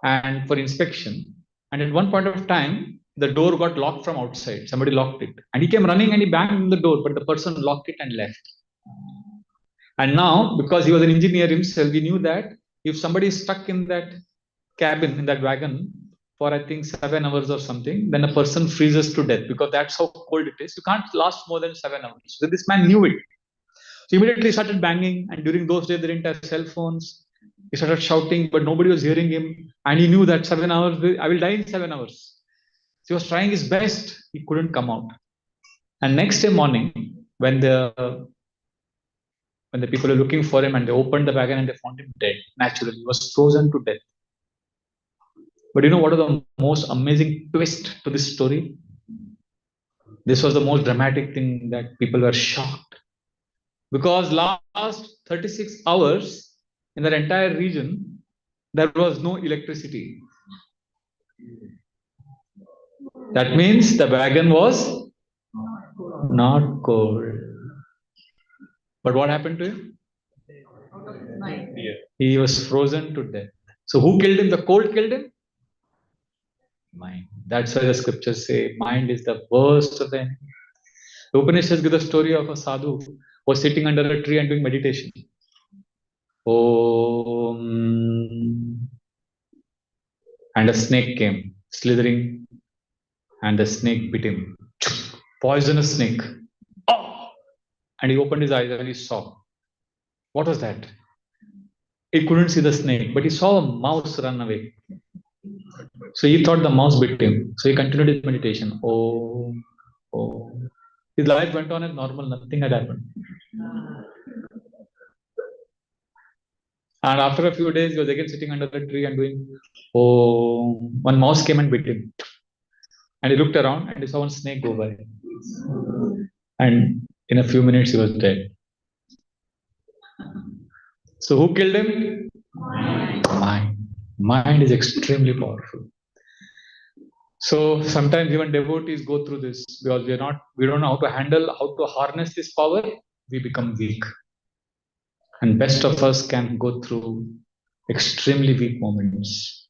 and for inspection, and at one point of time, the door got locked from outside. Somebody locked it, and he came running and he banged on the door, but the person locked it and left. And now, because he was an engineer himself, he knew that if somebody is stuck in that cabin, in that wagon, for I think 7 hours or something, then a person freezes to death because that's how cold it is. You can't last more than 7 hours. So this man knew it. So immediately started banging, and during those days they didn't have cell phones. He started shouting, but nobody was hearing him, and he knew that 7 hours, I will die in 7 hours. So he was trying his best. He couldn't come out. And next day morning, when the people were looking for him and they opened the wagon and they found him dead, naturally, he was frozen to death. But you know what is the most amazing twist to this story? This was the most dramatic thing that people were shocked. Because last 36 hours in that entire region, there was no electricity. That means the wagon was not cold. But what happened to him? He was frozen to death. So who killed him? The cold killed him? Mind. That's why the scriptures say mind is the worst of the enemy. The Upanishads give the story of a sadhu who was sitting under a tree and doing meditation. Om. And a snake came slithering, and the snake bit him. Poisonous snake. Oh! And he opened his eyes and he saw. What was that? He couldn't see the snake, but he saw a mouse run away. So he thought the mouse bit him. So he continued his meditation. Oh, oh. His life went on as normal, nothing had happened. And after a few days, he was again sitting under the tree and doing, oh, one mouse came and bit him. And he looked around and he saw one snake go by. And in a few minutes, he was dead. So who killed him? Mind. Mind is extremely powerful. So sometimes even devotees go through this because we don't know how to handle, how to harness this power. We become weak. And best of us can go through extremely weak moments.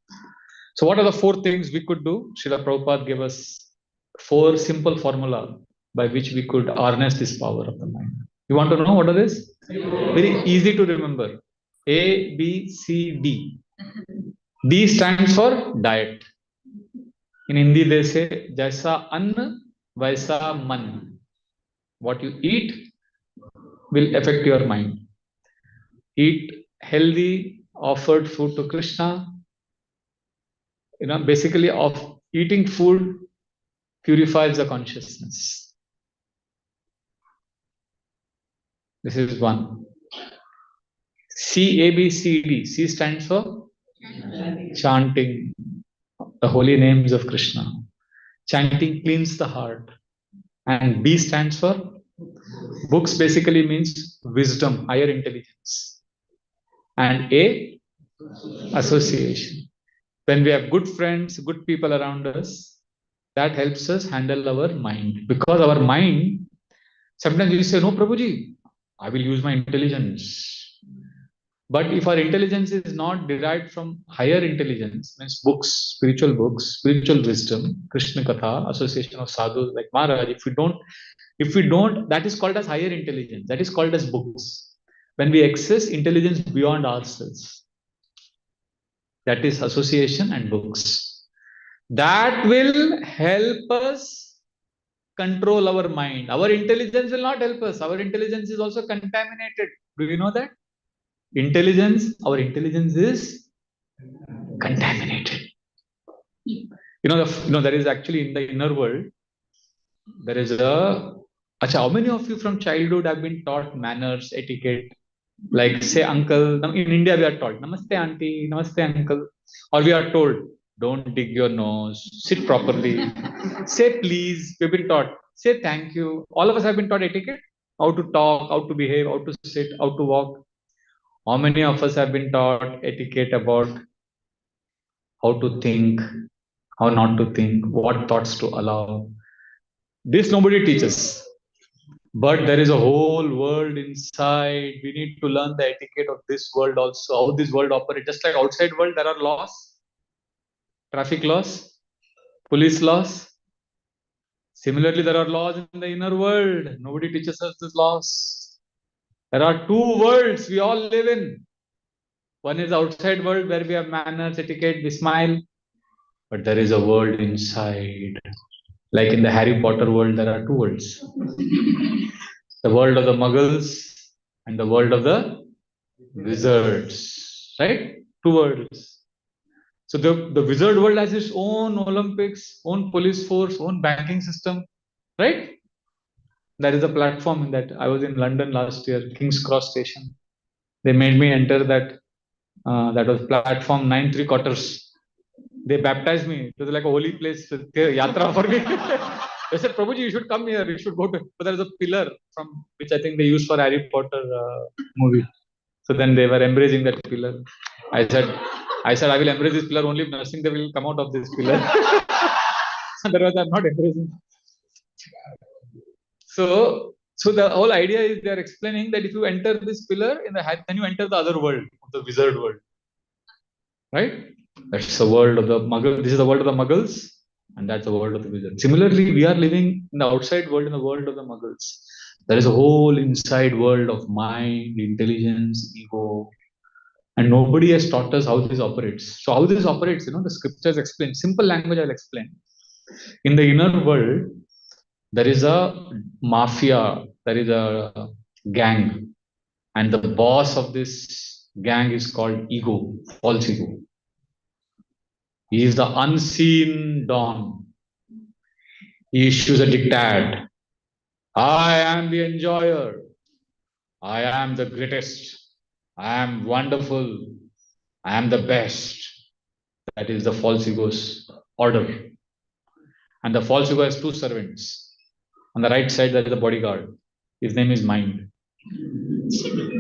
So what are the 4 things we could do? Srila Prabhupada gave us 4 simple formula by which we could harness this power of the mind. You want to know what are this? Very easy to remember. A, B, C, D. D stands for diet. In Hindi they say, Jaisa Anna, Vaisa Man. What you eat will affect your mind. Eat healthy, offered food to Krishna. Basically, of eating food purifies the consciousness. This is 1. C, A, B, C, D. C stands for chanting the holy names of Krishna. Chanting cleans the heart. And B stands for books, basically means wisdom, higher intelligence. And A, association. When we have good friends, good people around us, that helps us handle our mind. Because our mind, sometimes we say, no, Prabhuji, I will use my intelligence. But if our intelligence is not derived from higher intelligence, means books, spiritual wisdom, Krishna Katha, association of sadhus like Maharaj, if we don't, that is called as higher intelligence. That is called as books. When we access intelligence beyond ourselves, that is association and books. That will help us control our mind. Our intelligence will not help us. Our intelligence is also contaminated. Do you know that? Our intelligence is contaminated. There is actually in the inner world, there is how many of you from childhood have been taught manners, etiquette? Like say uncle, in India we are taught, namaste auntie, namaste uncle. Or we are told, don't dig your nose, sit properly, say please, we've been taught, say thank you. All of us have been taught etiquette, how to talk, how to behave, how to sit, how to walk. How many of us have been taught etiquette about how to think, how not to think, what thoughts to allow? This nobody teaches. But there is a whole world inside. We need to learn the etiquette of this world also, how this world operates. Just like outside world, there are laws, traffic laws, police laws. Similarly, there are laws in the inner world. Nobody teaches us these laws. There are two worlds we all live in. One is the outside world where we have manners, etiquette, we smile. But there is a world inside. Like in the Harry Potter world, there are two worlds. The world of the Muggles and the world of the wizards. Right? Two worlds. So the wizard world has its own Olympics, own police force, own banking system. Right? There is a platform in that. I was in London last year, King's Cross Station. They made me enter that. That was platform 9 3/4. They baptized me. It was like a holy place, yatra for me. They said, Prabhuji, you should come here. You should go to. But there is a pillar from which I think they used for Harry Potter movie. So then they were embracing that pillar. I said, I will embrace this pillar only if Narasimha will come out of this pillar. Otherwise, I'm not embracing. So the whole idea is they are explaining that if you enter this pillar then you enter the other world, the wizard world. Right? That's the world of the Muggles. This is the world of the Muggles, and that's the world of the wizards. Similarly, we are living in the outside world, in the world of the Muggles. There is a whole inside world of mind, intelligence, ego, and nobody has taught us how this operates. So how this operates, the scriptures explain. Simple language I'll explain. In the inner world, there is a mafia, there is a gang, and the boss of this gang is called ego, false ego. He is the unseen dawn. He issues a diktat. I am the enjoyer. I am the greatest. I am wonderful. I am the best. That is the false ego's order. And the false ego has two servants. On the right side, there is a bodyguard. His name is mind.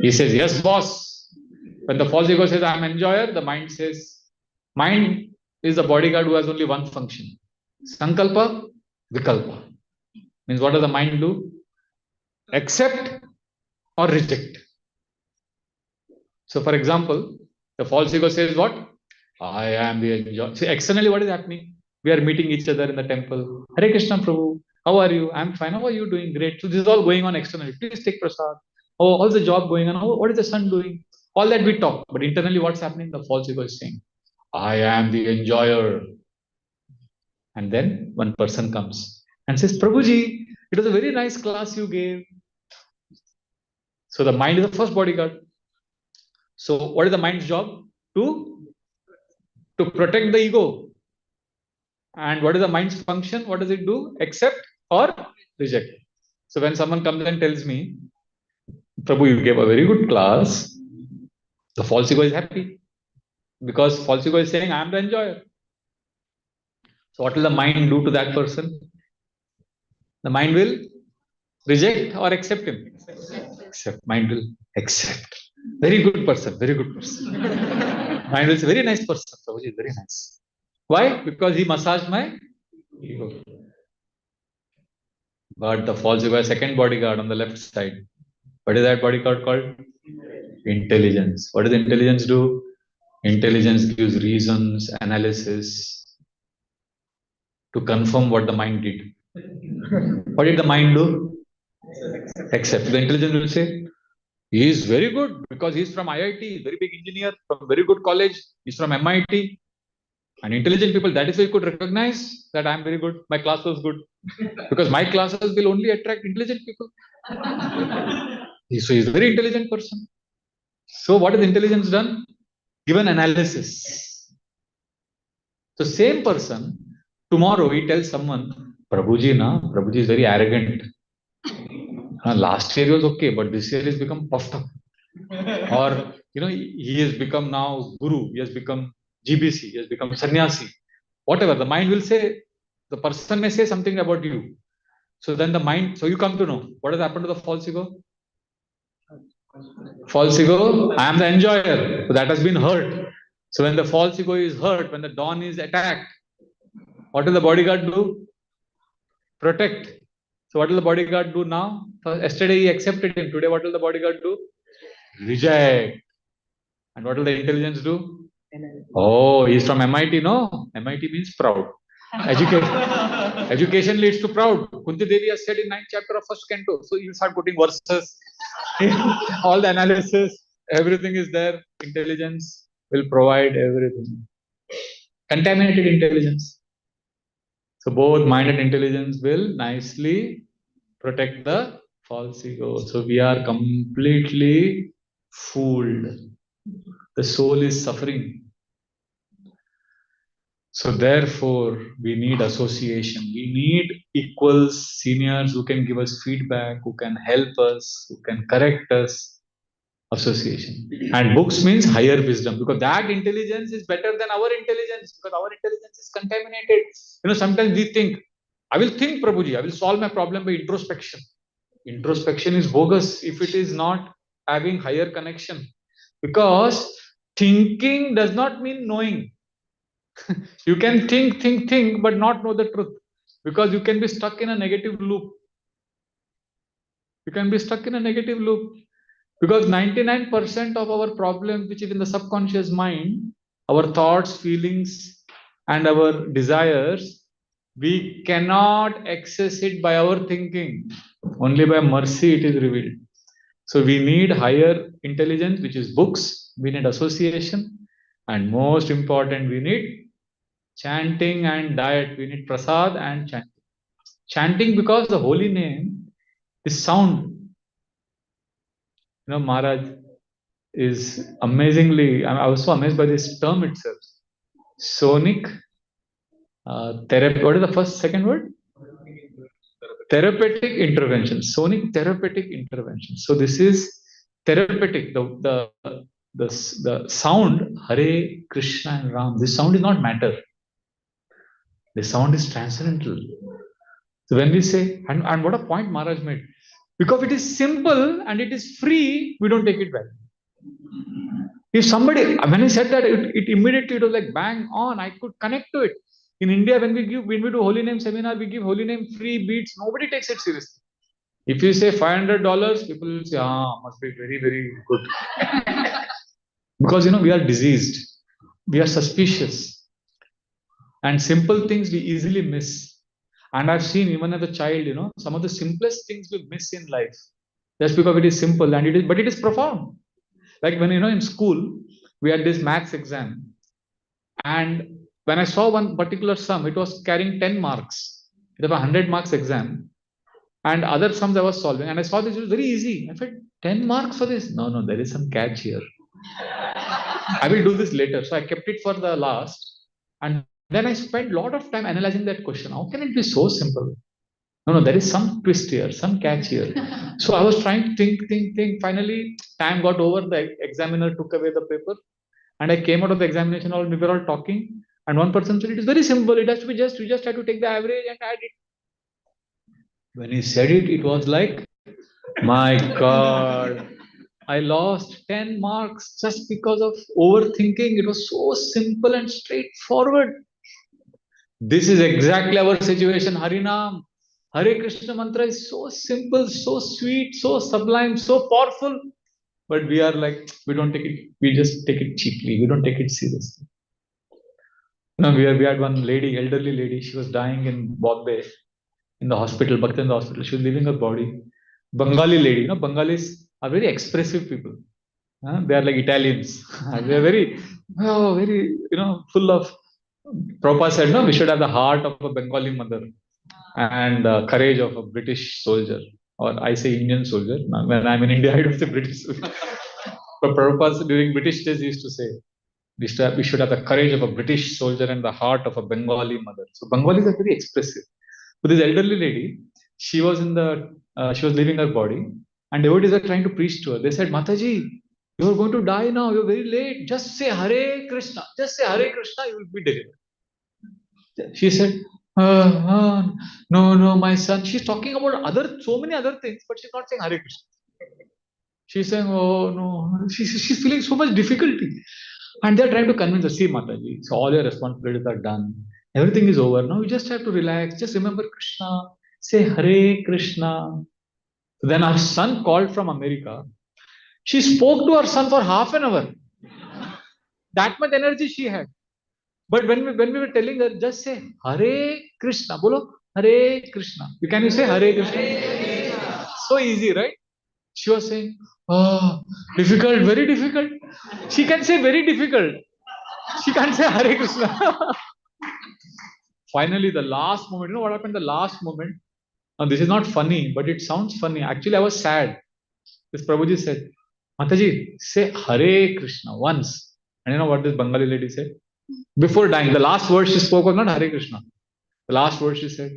He says, yes, boss. When the false ego says, I am enjoyer, the mind says, mind is the bodyguard who has only one function. Sankalpa, Vikalpa. Means what does the mind do? Accept or reject. So for example, the false ego says what? I am the enjoyer. See, externally what is happening? We are meeting each other in the temple. Hare Krishna Prabhu, how are you? I'm fine. How are you doing? Great. So this is all going on externally. Please take prasad. Oh, how's the job going on? What is the son doing? All that we talk. But internally what's happening? The false ego is saying, I am the enjoyer. And then one person comes and says, Prabhuji, it was a very nice class you gave. So the mind is the first bodyguard. So what is the mind's job? To protect the ego. And what is the mind's function? What does it do? Accept or reject. So when someone comes and tells me, Prabhu, you gave a very good class, the false ego is happy. Because false ego is saying, I am the enjoyer. So what will the mind do to that person? The mind will reject or accept him. Accept. Mind will accept. Very good person. Very good person. Mind will say, very nice person. Prabhuji is very nice. Why? Because he massaged my ego. But the false ego has second bodyguard on the left side. What is that bodyguard called? Intelligence. What does intelligence do? Intelligence gives reasons, analysis to confirm what the mind did. What did the mind do? Accept. The intelligence will say, he is very good because he is from IIT, very big engineer, from very good college, he is from MIT. And intelligent people, that is why you could recognize that I am very good, my class was good. Because my classes will only attract intelligent people. So he is a very intelligent person. So what has intelligence done? Given analysis. So same person, tomorrow he tells someone, Prabhuji is very arrogant. Last year he was okay, but this year he's become puffed up. Or, he has become now guru, he has become GBC, he has become sannyasi. Whatever, the mind will say, the person may say something about you. So then the mind, so you come to know, what has happened to the false ego? False ego, I am the enjoyer. So that has been hurt. So when the false ego is hurt, when the dawn is attacked, what will the bodyguard do? Protect. So what will the bodyguard do now? Yesterday he accepted him. Today what will the bodyguard do? Reject. And what will the intelligence do? Oh, he's from MIT. No, MIT means proud. Education leads to proud. Kunti Devi has said in 9th chapter of first canto. So you start putting verses, all the analysis, everything is there. Intelligence will provide everything. Contaminated intelligence. So both mind and intelligence will nicely protect the false ego. So we are completely fooled. The soul is suffering. So therefore, we need association. We need equals, seniors who can give us feedback, who can help us, who can correct us. Association. And books means higher wisdom, because that intelligence is better than our intelligence, because our intelligence is contaminated. Sometimes we think, I will think, Prabhuji, I will solve my problem by introspection. Introspection is bogus if it is not having higher connection, because thinking does not mean knowing. You can think, but not know the truth, because you can be stuck in a negative loop. You can be stuck in a negative loop, because 99% of our problems, which is in the subconscious mind, our thoughts, feelings, and our desires, we cannot access it by our thinking. Only by mercy it is revealed. So we need higher intelligence, which is books. We need association, and most important, we need chanting and diet. We need prasad and chanting. Chanting, because the holy name is sound. Maharaj is amazingly, I was so amazed by this term itself. Sonic therapy. What is the second word? Therapeutic intervention. Sonic therapeutic intervention. So this is therapeutic. The sound Hare Krishna and Ram. This sound is not matter. The sound is transcendental. So when we say, and what a point Maharaj made, because it is simple and it is free, we don't take it well. If somebody, when he said that, it immediately, it was like bang on. I could connect to it. In India, when we do holy name seminar, we give holy name free beats. Nobody takes it seriously. If you say $500, people will say, must be very, very good. Because we are diseased, we are suspicious, and simple things we easily miss. And I've seen even as a child, some of the simplest things we miss in life, just because it is simple, and it is profound. Like when in school, we had this maths exam, and when I saw one particular sum, it was carrying 10 marks. It was a 100 marks exam, and other sums I was solving, and I saw this, it was very easy. I said, 10 marks for this? No, there is some catch here. I will do this later. So I kept it for the last, and then I spent a lot of time analyzing that question. How can it be so simple? No, there is some twist here, some catch here. So I was trying to think. Finally, time got over. The examiner took away the paper, and I came out of the examination. We were all talking, and one person said, "It is very simple. It has to be you just have to take the average and add it." When he said it, it was like, my God, I lost 10 marks just because of overthinking. It was so simple and straightforward. This is exactly our situation. Harinam, Hare Krishna mantra is so simple, so sweet, so sublime, so powerful. But we are like, we don't take it, we just take it cheaply. We don't take it seriously. We had one lady, elderly lady, she was dying in Bombay, in the hospital, Bhakti in the hospital. She was leaving her body. Bengali lady, Bengalis are very expressive people. They are like Italians. They are very, full of. Prabhupada said, no, we should have the heart of a Bengali mother and courage of a British soldier, or I say Indian soldier. Now, when I'm in India, I don't say British soldier. But Prabhupada during British days used to say, we should have the courage of a British soldier and the heart of a Bengali mother. So Bengalis are very expressive. So this elderly lady, she was leaving her body, and devotees are trying to preach to her. They said, Mataji, you are going to die now. You're very late. Just say Hare Krishna. Just say Hare Krishna. You will be delivered. She said, no, my son. She's talking about so many other things, but she's not saying Hare Krishna. She's saying, oh no. She's feeling so much difficulty. And they're trying to convince her, see Mataji, so all your responsibilities are done. Everything is over. Now you just have to relax. Just remember Krishna. say Hare Krishna. Then her son called from America. She spoke to her son for half an hour. That much energy she had. But when we were telling her, just say Hare Krishna. Bolo, Hare Krishna. Can you say Hare Krishna? So easy, right? She was saying, oh, difficult, very difficult. She can say very difficult. She can't say Hare Krishna. Finally, the last moment, you know what happened? The last moment, and this is not funny, but it sounds funny. Actually, I was sad. This Prabhuji said, Mataji, say Hare Krishna once. And you know what this Bengali lady said? Before dying, the last word she spoke was not Hare Krishna. The last word she said,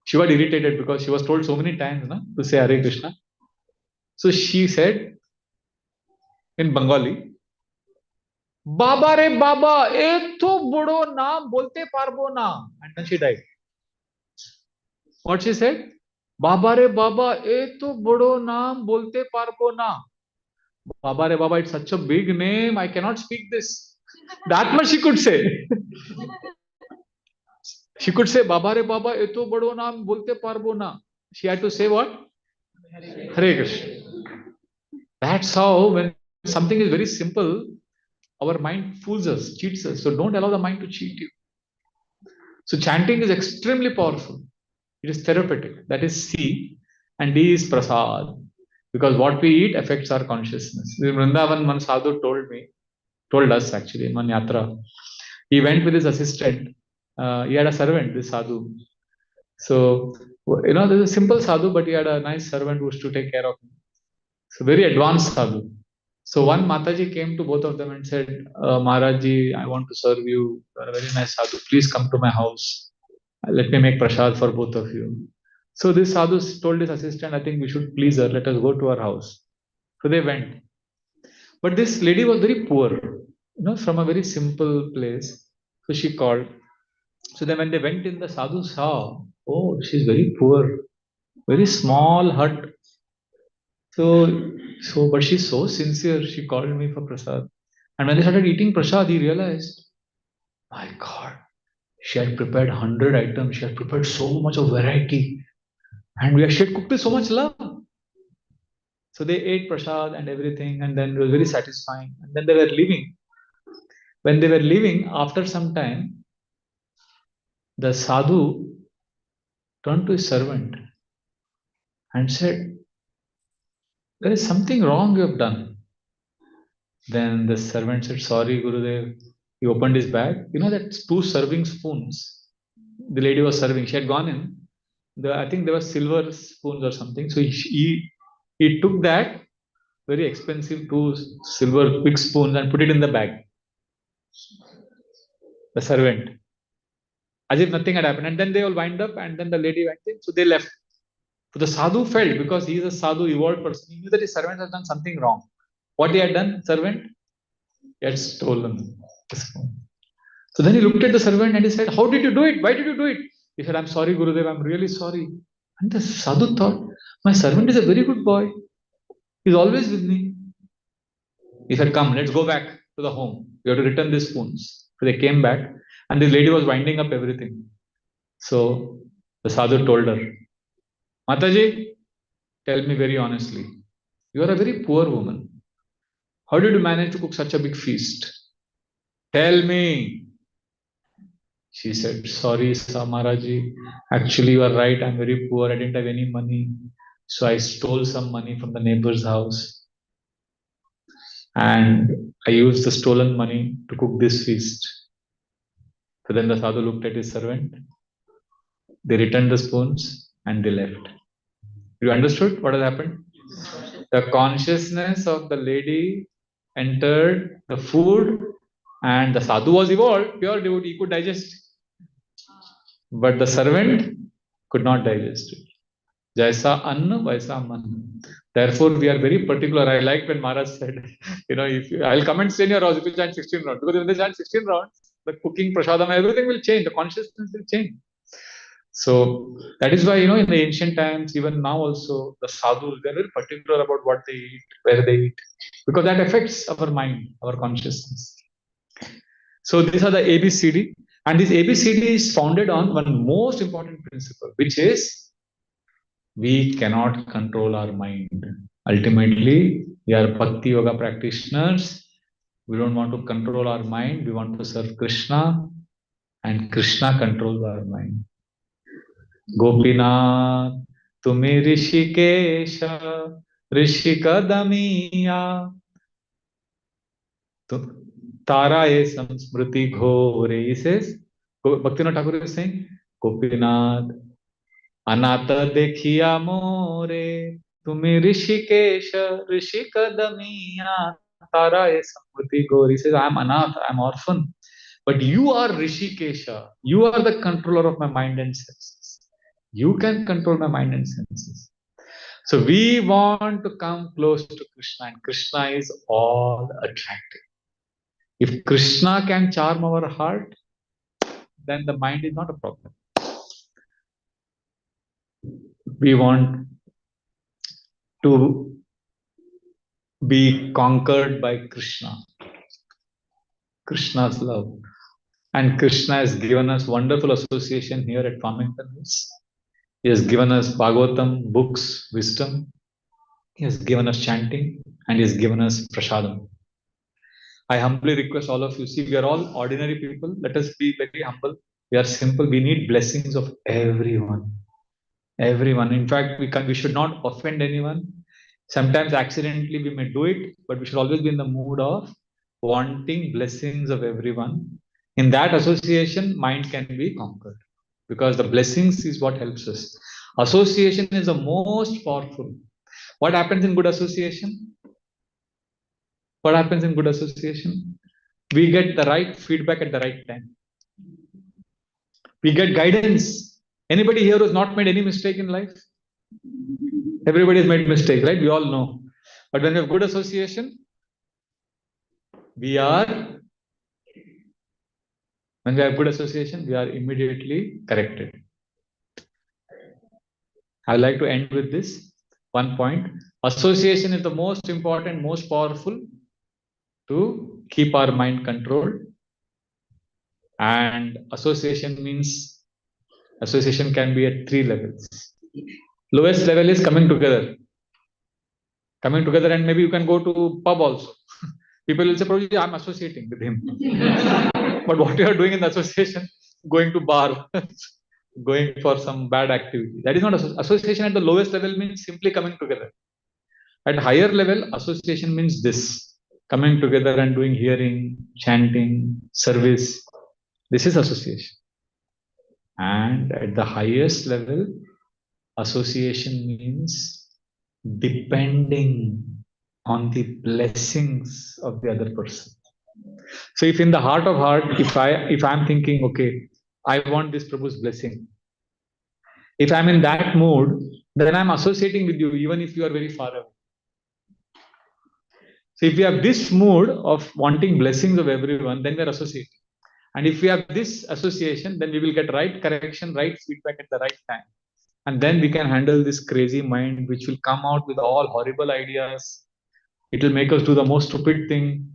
she got irritated because she was told so many times to say Hare Krishna. So she said in Bengali, Baba re Baba, ek to bodo naam bolte parbo na. And then she died. What she said? Baba re Baba, ek to bodo naam bolte parbo na. Baba re Baba, it's such a big name, I cannot speak this. That much she could say. She could say, Baba re Baba, ek to bodo naam bolte parbo na. She had to say what? Hare Krishna. That's how, when something is very simple, our mind fools us, cheats us. So don't allow the mind to cheat you. So chanting is extremely powerful. It is therapeutic. That is C. And D is prasad. Because what we eat affects our consciousness. In Vrindavan, one sadhu told us actually in one yatra. He went with his assistant. He had a servant, this sadhu. So, there's a simple sadhu, but he had a nice servant who used to take care of him. So, very advanced sadhu. So, one Mataji came to both of them and said, Maharaji, I want to serve you. You are a very nice sadhu. Please come to my house. Let me make prasad for both of you. So, this sadhu told his assistant, I think we should please her. Let us go to her house. So, they went. But this lady was very poor, from a very simple place. So, she called. So, then when they went in, the sadhu saw, oh, she's very poor, very small hut. But she's so sincere. She called me for prasad. And when they started eating prasad, he realized, my God, she had prepared 100 items. She had prepared so much of variety. And she had cooked with so much love. So they ate prasad and everything. And then it was very satisfying. And then they were leaving. When they were leaving, after some time, the sadhu turned to his servant and said, there is something wrong you have done. Then the servant said, sorry, Gurudev. He opened his bag. You know that 2 serving spoons the lady was serving. She had gone in. I think there were silver spoons or something. So he took that very expensive 2 silver big spoons and put it in the bag. The servant. As if nothing had happened. And then they all wind up and then the lady went in. So they left. So the sadhu felt, because he is a sadhu, evolved person, he knew that his servant has done something wrong. What he had done, servant? He had stolen the spoon. So then he looked at the servant and he said, how did you do it? Why did you do it? He said, I'm sorry, Gurudev, I'm really sorry. And the sadhu thought, my servant is a very good boy. He's always with me. He said, come, let's go back to the home. We have to return these spoons. So they came back and this lady was winding up everything. So the sadhu told her, Mataji, tell me very honestly, you are a very poor woman. How did you manage to cook such a big feast? Tell me. She said, sorry, Maharaji. Actually, you are right. I'm very poor. I didn't have any money. So I stole some money from the neighbor's house. And I used the stolen money to cook this feast. So then the sadhu looked at his servant. They returned the spoons and they left. You understood what has happened? The consciousness of the lady entered the food and the sadhu was evolved, pure devotee, he could digest it. But the servant could not digest it. Jaisa anna, vaisa man. Therefore, we are very particular. I like when Maharaj said, I'll come and stay in your house if you chant 16 rounds. Because when they chant 16 rounds, the cooking, prasadam, everything will change. The consciousness will change. So that is why, in the ancient times, even now also, the sadhus, they're very particular about what they eat, where they eat. Because that affects our mind, our consciousness. So these are the ABCD. And this ABCD is founded on one most important principle, which is we cannot control our mind. Ultimately, we are Bhakti Yoga practitioners. We don't want to control our mind. We want to serve Krishna, and Krishna controls our mind. Gopinath, tumi Rishikesha, Rishikadamiya, Taraye Samsmriti Ghore. He says, Bhaktivinoda Thakur is saying, Gopinath, Anata dekhiya more, tumi Rishikesha, Rishikadamiya, Taraye Samsmriti Ghore. He says, I am Anath, I am orphan. But you are Rishikesha. You are the controller of my mind and senses. You can control my mind and senses. So we want to come close to Krishna, and Krishna is all attractive. If Krishna can charm our heart, then the mind is not a problem. We want to be conquered by Krishna, Krishna's love. And Krishna has given us wonderful association here at Farmington Hills. He has given us Bhagavatam, books, wisdom. He has given us chanting, and He has given us prasadam. I humbly request all of you, see, we are all ordinary people. Let us be very humble. We are simple. We need blessings of everyone. Everyone. In fact, we should not offend anyone. Sometimes accidentally we may do it, but we should always be in the mood of wanting blessings of everyone. In that association, mind can be conquered, because the blessings is what helps us. Association is the most powerful. What happens in good association? What happens in good association? We get the right feedback at the right time. We get guidance. Anybody here who's not made any mistake in life? Everybody has made mistakes, right? We all know. But when we have good association, when we have good association, we are immediately corrected. I'd like to end with this one point. Association is the most important, most powerful to keep our mind controlled. And association can be at 3 levels. Lowest level is coming together. Coming together, and maybe you can go to pub also. People will say, probably I'm associating with him. But what you are doing in the association, going to bar, going for some bad activity. That is not association. At the lowest level means simply coming together. At higher level, association means this: coming together and doing hearing, chanting, service. This is association. And at the highest level, association means depending on the blessings of the other person. So if in the heart of heart, if I'm thinking, okay, I want this Prabhu's blessing. If I'm in that mood, then I'm associating with you, even if you are very far away. So if we have this mood of wanting blessings of everyone, then we are associating. And if we have this association, then we will get right correction, right feedback at the right time. And then we can handle this crazy mind, which will come out with all horrible ideas. It will make us do the most stupid thing.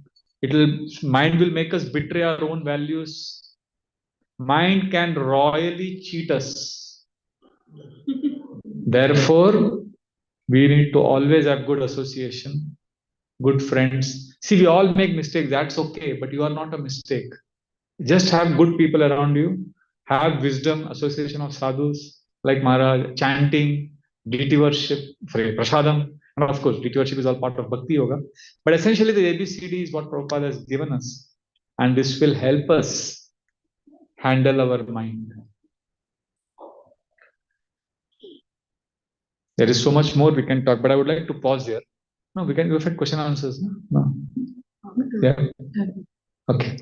Mind will make us betray our own values. Mind can royally cheat us. Therefore, we need to always have good association, good friends. See, we all make mistakes. That's okay, but you are not a mistake. Just have good people around you. Have wisdom, association of sadhus like Maharaj, chanting, deity worship, prasadam. And of course, deity worship is all part of Bhakti Yoga. But essentially, the ABCD is what Prabhupada has given us. And this will help us handle our mind. There is so much more we can talk, but I would like to pause here. No, we can go for question and answers. No? Yeah. Okay.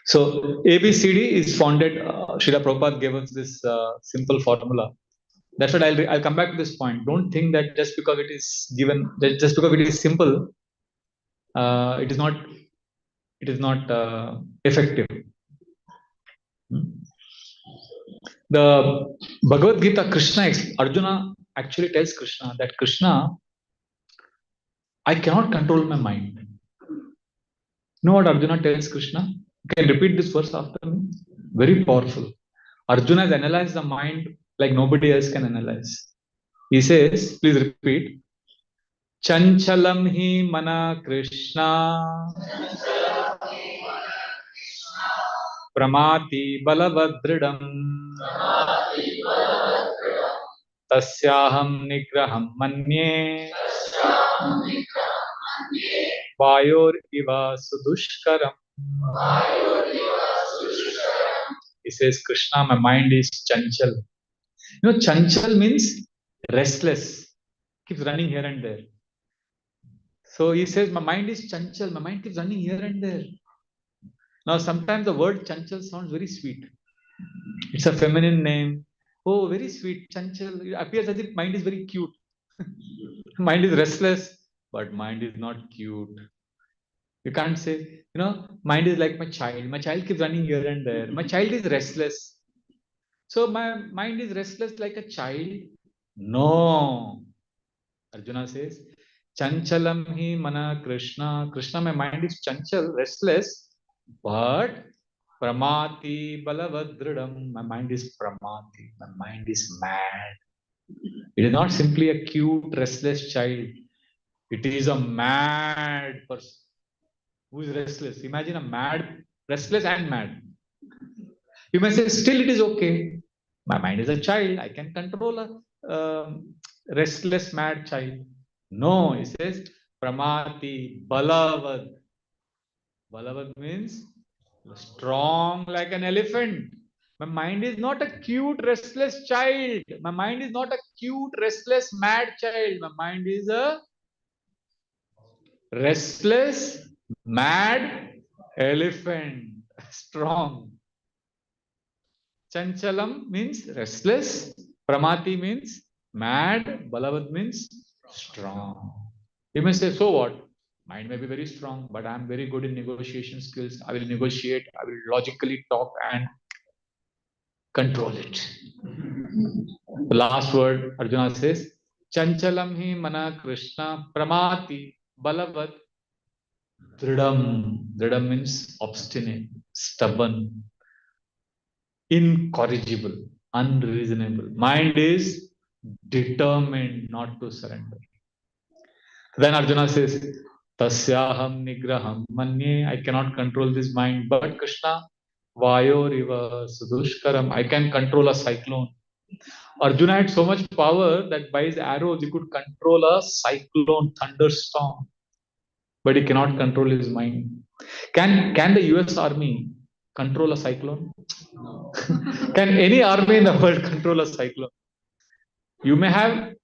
So ABCD is founded, Srila Prabhupada gave us this simple formula. That's what I'll come back to this point. Don't think that just because it is given, just because it is simple, it is not effective. The Bhagavad Gita, Arjuna actually tells Krishna that Krishna, I cannot control my mind. You know what Arjuna tells Krishna? You can repeat this verse after me. Very powerful. Arjuna has analyzed the mind like nobody else can analyze. He says, please repeat. Chanchalam hi mana Krishna Pramati balavadridam Tasyaham nigraham manye Vayor iva sudushkaram. He says, Krishna, my mind is chanchal. You know, chanchal means restless, keeps running here and there. So he says, my mind is chanchal, my mind keeps running here and there. Now, sometimes the word chanchal sounds very sweet. It's a feminine name. Oh, very sweet, chanchal. It appears as if mind is very cute. Mind is restless, but mind is not cute. You can't say, mind is like my child. My child keeps running here and there. My child is restless. So my mind is restless like a child. No. Arjuna says, Chanchalam hi mana Krishna. Krishna, my mind is chanchal, restless, but Pramati balavadridam. My mind is Pramati. My mind is mad. It is not simply a cute, restless child. It is a mad person who is restless. Imagine a mad, restless and mad. You may say, still it is okay. My mind is a child. I can control a restless, mad child. No, he says, Pramati, Balavad. Balavad means strong like an elephant. My mind is not a cute, restless child. My mind is not a cute, restless, mad child. My mind is a restless, mad elephant. Strong. Chanchalam means restless. Pramati means mad. Balavad means strong. You may say, so what? Mind may be very strong, but I am very good in negotiation skills. I will negotiate. I will logically talk and control it. The last word, Arjuna says, Chanchalam hi mana Krishna Pramati Balavad Dridam. Dridam means obstinate, stubborn, incorrigible, unreasonable. Mind is determined not to surrender. Then Arjuna says, Tasyaham nigraham manye. I cannot control this mind, but Krishna, Vayoriva Sudushkaram. I can control a cyclone. Arjuna had so much power that by his arrows he could control a cyclone, thunderstorm, but he cannot control his mind. Can the US Army control a cyclone? No. Can any army in the world control a cyclone? You may have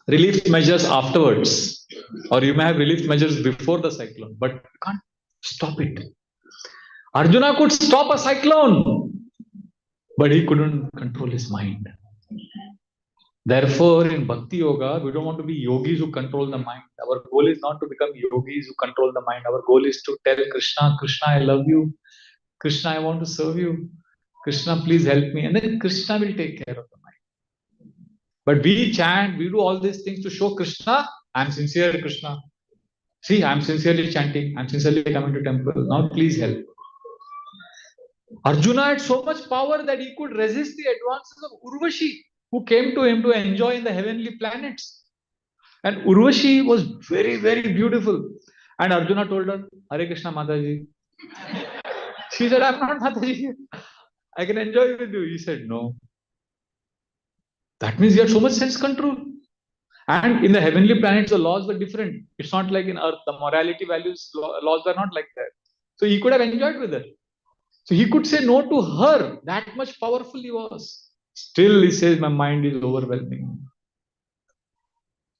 relief measures afterwards, or you may have relief measures before the cyclone, but you can't stop it. Arjuna could stop a cyclone, but he couldn't control his mind. Therefore, in Bhakti Yoga, we don't want to be yogis who control the mind. Our goal is not to become yogis who control the mind. Our goal is to tell Krishna, Krishna, I love you. Krishna, I want to serve you. Krishna, please help me. And then Krishna will take care of the mind. But we chant, we do all these things to show Krishna, I'm sincere, Krishna. See, I'm sincerely chanting. I'm sincerely coming to temple. Now please help. Arjuna had so much power that he could resist the advances of Urvashi, who came to him to enjoy in the heavenly planets. And Urvashi was very, very beautiful. And Arjuna told her, Hare Krishna Mataji. She said, I'm not Mataji. I can enjoy with you. He said, no. That means he had so much sense control. And in the heavenly planets, the laws were different. It's not like in earth, the morality values, laws were not like that. So he could have enjoyed with her. So he could say no to her. That much powerful he was. Still, he says, my mind is overwhelming.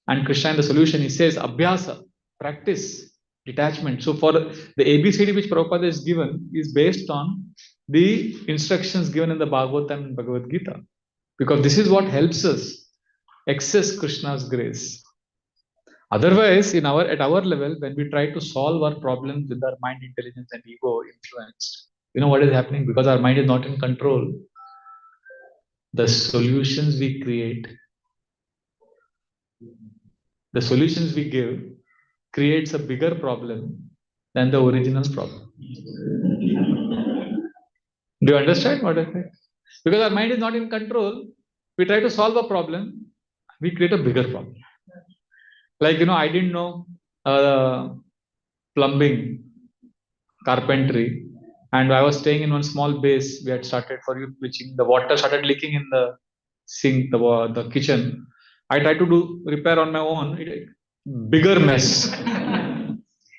And Krishna in the solution, he says, Abhyasa, practice, detachment. So for the ABCD which Prabhupada is given is based on the instructions given in the Bhagavatam and Bhagavad Gita. Because this is what helps us access Krishna's grace. Otherwise, at our level, when we try to solve our problems with our mind, intelligence, and ego influenced, you know what is happening? Because our mind is not in control. The solutions we create, the solutions we give, creates a bigger problem than the original problem. Do you understand what I say? Because our mind is not in control, we try to solve a problem, we create a bigger problem. Like, I didn't know plumbing, carpentry, and I was staying in one small base. We had started for you preaching. The water started leaking in the sink, the kitchen. I tried to do repair on my own. Bigger mess.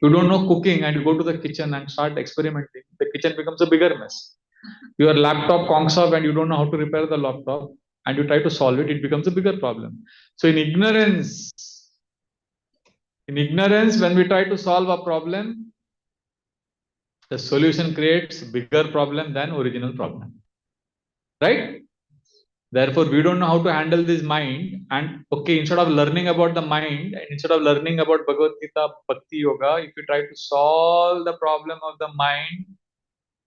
You don't know cooking and you go to the kitchen and start experimenting. The kitchen becomes a bigger mess. Your laptop conks up and you don't know how to repair the laptop and you try to solve it, it becomes a bigger problem. So in ignorance, when we try to solve a problem, the solution creates bigger problem than original problem. Right? Therefore, we don't know how to handle this mind. And okay, instead of learning about the mind, and instead of learning about Bhagavad Gita, Bhakti Yoga, if we try to solve the problem of the mind,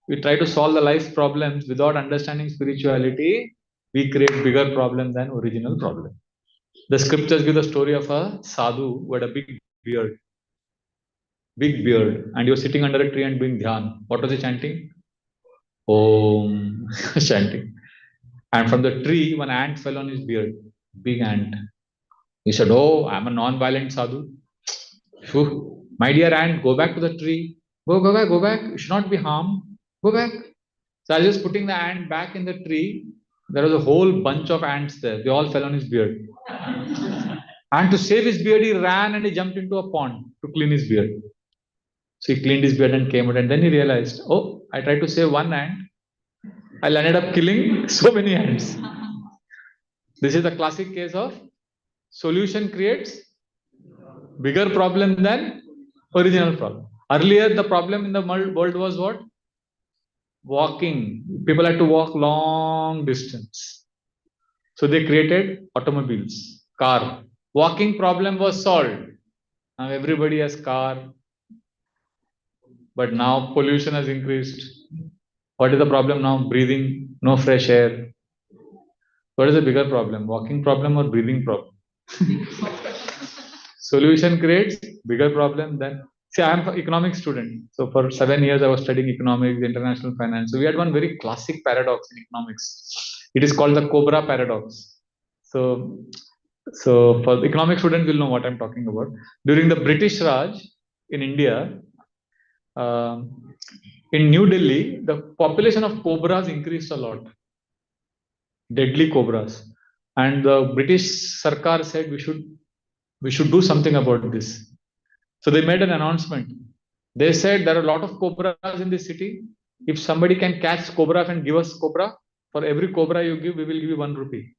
we try to solve the life problems without understanding spirituality, we create bigger problem than original problem. The scriptures give the story of a sadhu who had a big beard, and he was sitting under a tree and doing dhyan. What was he chanting? Om, chanting. And from the tree, one ant fell on his beard, big ant. He said, "Oh, I'm a non-violent sadhu. Phew. My dear ant, go back to the tree. Go back. You should not be harmed. Go back." So I was just putting the ant back in the tree. There was a whole bunch of ants there. They all fell on his beard. And to save his beard, he ran and he jumped into a pond to clean his beard. So he cleaned his beard and came out. And then he realized, oh, I tried to save one ant. I ended up killing so many ants. This is the classic case of solution creates bigger problem than original problem. Earlier, the problem in the world was what? Walking. People had to walk long distance. So they created automobiles, car. Walking problem was solved. Now everybody has car. But now pollution has increased. What is the problem now? Breathing, no fresh air. What is the bigger problem? Walking problem or breathing problem? Solution creates bigger problem than. See, I am an economics student. So for 7 years, I was studying economics, international finance. So we had one very classic paradox in economics. It is called the Cobra paradox. So for economic students, will know what I'm talking about. During the British Raj in India, in New Delhi, the population of cobras increased a lot. Deadly cobras. And the British Sarkar said we should do something about this. So they made an announcement. They said there are a lot of cobras in the city. If somebody can catch cobra and give us cobra, for every cobra you give, we will give you 1 rupee.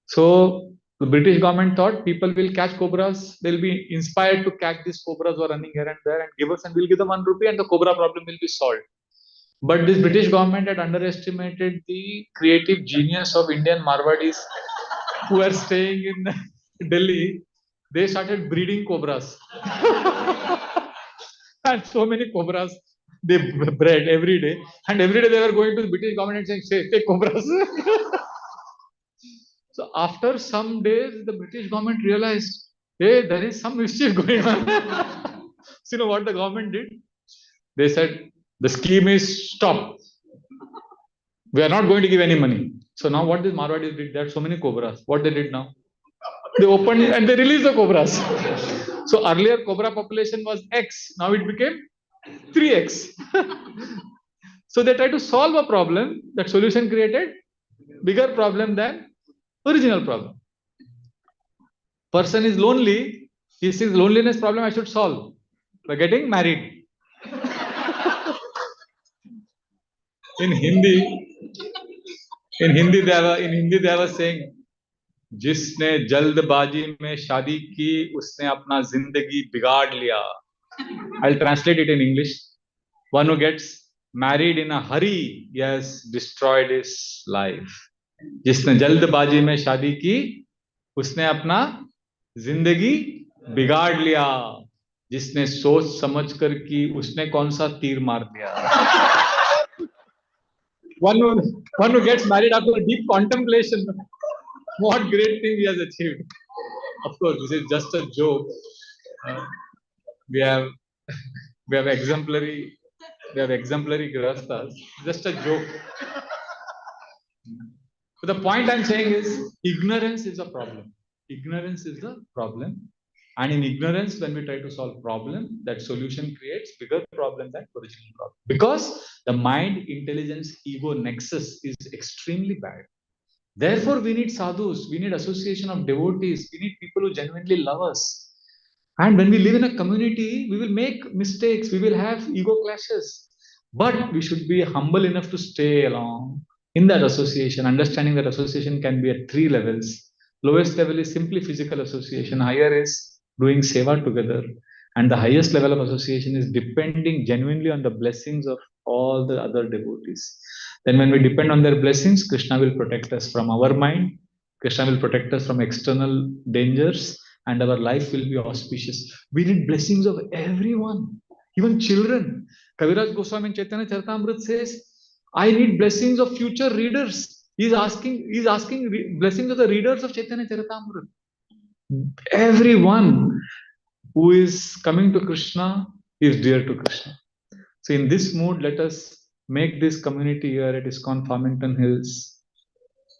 So the British government thought people will catch cobras. They'll be inspired to catch these cobras who are running here and there and give us, and we'll give them 1 rupee, and the cobra problem will be solved. But this British government had underestimated the creative genius of Indian Marwadis who are staying in Delhi. They started breeding cobras. And so many cobras they bred every day. And every day they were going to the British government and saying, take cobras. So after some days, the British government realized, hey, there is some mischief going on. So you know what the government did? They said, the scheme is stop. We are not going to give any money. So now what this Marwadis did, there are so many cobras. What they did now? They opened it and they released the cobras. So earlier cobra population was X. Now it became 3X. So they tried to solve a problem. That solution created bigger problem than original problem. Person is lonely. He sees loneliness problem I should solve by getting married. In Hindi they were saying, जिसने जल्दबाजी में शादी की उसने अपना जिंदगी बिगाड़ लिया. I'll translate it in English. One who gets married in a hurry, yes, destroyed his life. जिसने जल्दबाजी में शादी की उसने अपना जिंदगी बिगाड़ लिया. जिसने सोच समझ कर की उसने कौन सा तीर मार दिया. One who gets married after deep contemplation, what great thing he has achieved. Of course, this is just a joke. We have exemplary grahasthas. Just a joke. So the point I'm saying is ignorance is a problem. Ignorance is the problem. And in ignorance, when we try to solve problem, that solution creates bigger problem than original problem. Because the mind, intelligence, ego nexus is extremely bad. Therefore, we need sadhus, we need association of devotees, we need people who genuinely love us. And when we live in a community, we will make mistakes, we will have ego clashes. But we should be humble enough to stay along in that association, understanding that association can be at 3 levels. Lowest level is simply physical association, higher is doing seva together. And the highest level of association is depending genuinely on the blessings of all the other devotees. Then, when we depend on their blessings, Krishna will protect us from our mind, Krishna will protect us from external dangers, and our life will be auspicious. We need blessings of everyone, even children. Kaviraj Goswami in Chaitanya Charitamrita says, I need blessings of future readers. He's asking blessings of the readers of Chaitanya Charitamrita. Everyone who is coming to Krishna is dear to Krishna. So in this mood, let us make this community here at ISKCON Farmington Hills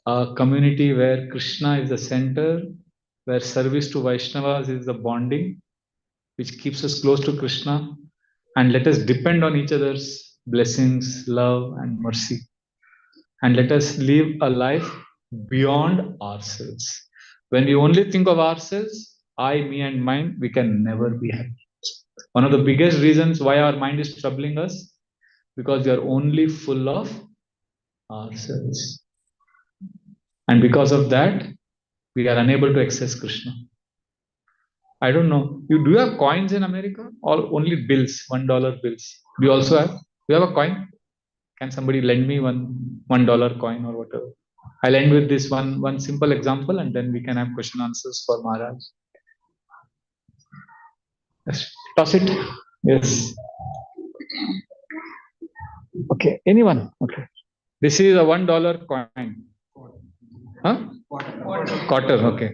a community where Krishna is the center, where service to Vaishnavas is the bonding, which keeps us close to Krishna, and let us depend on each other's blessings, love, and mercy. And let us live a life beyond ourselves. When we only think of ourselves, I, me, and mine, we can never be happy. One of the biggest reasons why our mind is troubling us, because we are only full of ourselves. And because of that, we are unable to access Krishna. I don't know. Do you have coins in America or only bills, $1 bills? Do you also have? Do you have a coin? Can somebody lend me $1 coin or whatever? I'll end with this one simple example, and then we can have question answers for Maharaj. Yes. Toss it. Yes. Okay. Anyone? Okay. This is a $1 coin. Huh? Quarter. Okay.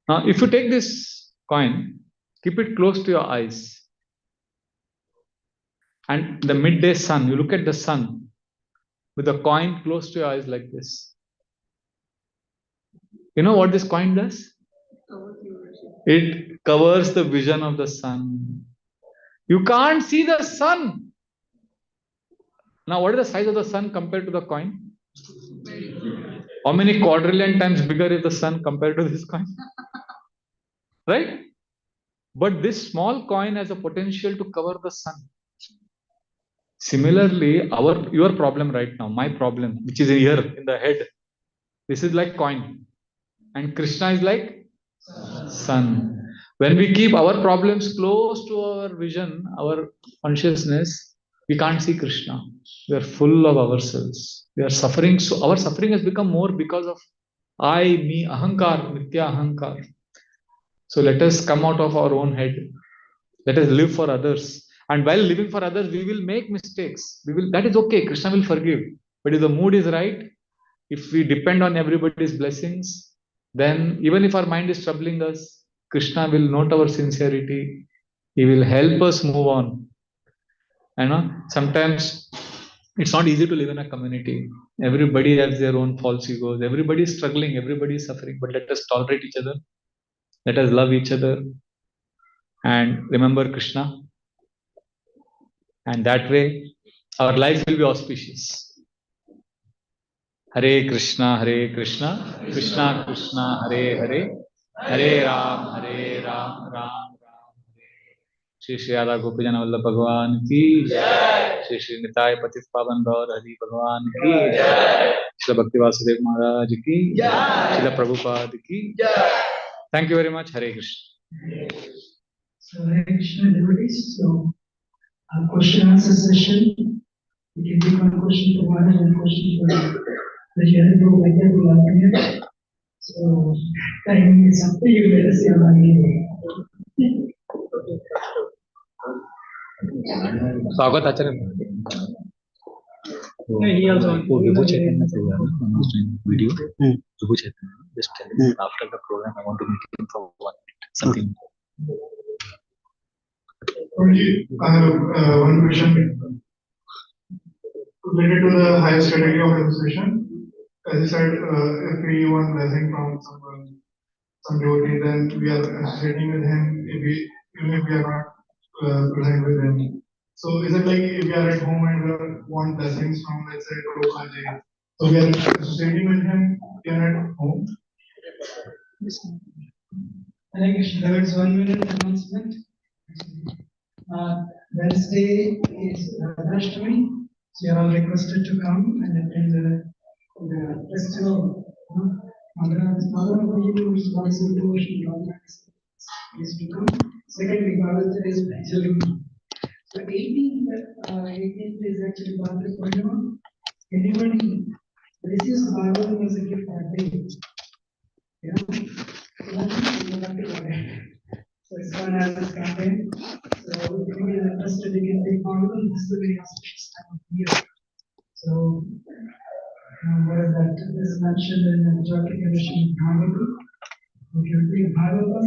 Now, if you take this coin, keep it close to your eyes, and the midday sun, you look at the sun with the coin close to your eyes like this. You know what this coin does? It covers the vision of the sun. You can't see the sun. Now, what is the size of the sun compared to the coin? How many quadrillion times bigger is the sun compared to this coin? Right? But this small coin has a potential to cover the sun. Similarly, your problem right now, my problem, which is here in the head, this is like coin. And Krishna is like sun. When we keep our problems close to our vision, our consciousness, we can't see Krishna. We are full of ourselves. We are suffering. So our suffering has become more because of I, me, ahankar, mithya ahankar. So let us come out of our own head. Let us live for others. And while living for others, we will make mistakes. That is okay. Krishna will forgive. But if the mood is right, if we depend on everybody's blessings, then even if our mind is troubling us, Krishna will note our sincerity. He will help us move on. Sometimes it's not easy to live in a community. Everybody has their own false egos. Everybody is struggling. Everybody is suffering. But let us tolerate each other. Let us love each other. And remember Krishna. And that way, our life will be auspicious. Hare Krishna, Krishna Krishna, Hare Hare, Hare Ram, Ram Ram. Shri Shri Radha Gopijana Vallabh Bhagwan ki Jai. Shri Shri Nitai Patit Pavan Gaur Hari Bhagwan ki Jai. Shri Bhakti Vasudev Maharaj ki Jai. Shri Prabhupada ki Jai. Thank you very much. Hare Krishna. So Hare Krishna devotees. So our question answer session. We can take one question for Maharaj and question for the general like that we alternate. So time is up to you. Let us see how many. स्वागत आचार्य Vibhu Chaitanya video Vibhu Chaitanya just tell him after the program I want to meet him for 1 minute something. I have one question related to the higher strategy of association. as you said, if we want blessing from someone, some devotee, then we are associating with him, even if we are not present with him. So is it like if we are at home and we want blessings from, let's say, Prabhupada, so we are associating with him even at home? Hare Krishna, there is 1 minute announcement. Wednesday is Radhashtami, so you are all requested to come and attend the festival. Mother of you is also devotion, is to come. Secondly, Father's Day is July. So 18th is actually Bhadra Purnima. Anybody receives Bhagavatam as a gift that day. Yeah. So that's you have to go ahead. So it's one as this campaign. So if you are interested, you can take Bhagavatam. This is the very auspicious time of year. So what is that? This is mentioned in the Jyotika edition of Bhagavatam. If you read Bhagavatam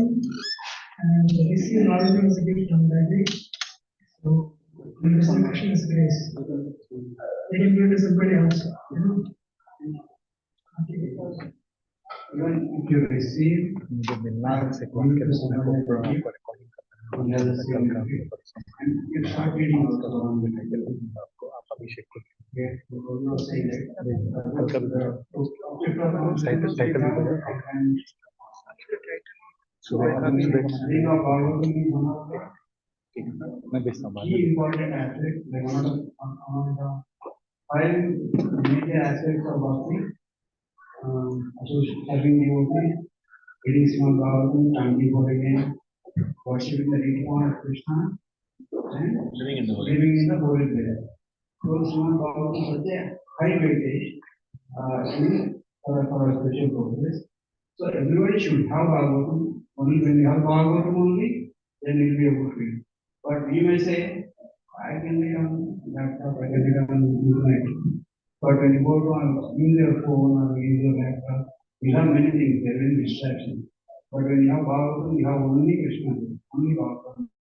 and receive Bhagavatam as a gift on that day, so the resurrection is grace. They can give it to somebody else, you know. Even if you receive, मुझे मिलना से कौन के उसमें को recording करना है and you start reading also on the आपको आप अभिषेक को मैं भेजता हूँ key important aspect, like one of the 5 major aspects of bhakti, serving devotees, reading Srimad Bhagavatam, chanting holy name, worshiping the deity of Krishna, and living in the holy place. So Srimad Bhagavatam is such a high weightage for a spiritual purpose. So everybody should have Bhagavatam. Only when you have Bhagavatam only, then it will be a good thing. But we may say, I can read on laptop, I can read on internet. But when you go to use your phone or use your laptop, you have many things, there will be distraction. But when you have Bhagavatam, you have only Krishna, only Bhagavatam.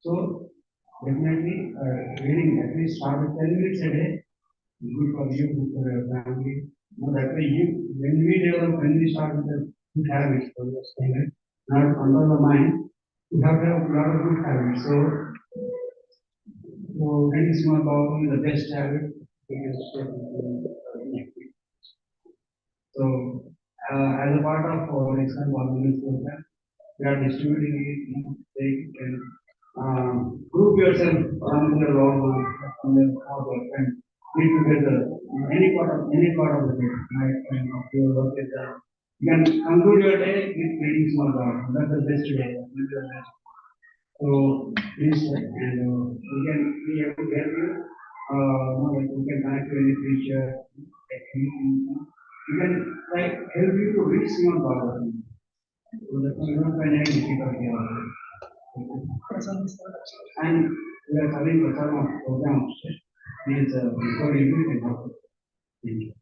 So definitely reading at least start with 10 minutes a day is good for you, good for your family. That way when we start with the good habits for your student, not under the mind, you have to have a lot of good habits. So reading Srimad Bhagavatam is the best habit. So as a part of our Exxon Government Program, we are distributing it, so you can group yourself around the long from the friends. Meet together in any part of the day, night time of your work is done. You can conclude your day with reading Srimad Bhagavatam. That's the best way. So please, and we can be able to help you. Like we can connect to any teacher, we can like help you to reach Srimad Bhagavatam. So that you don't find any difficulty on it. And we are having a sort of program. Please, before you do it, thank you.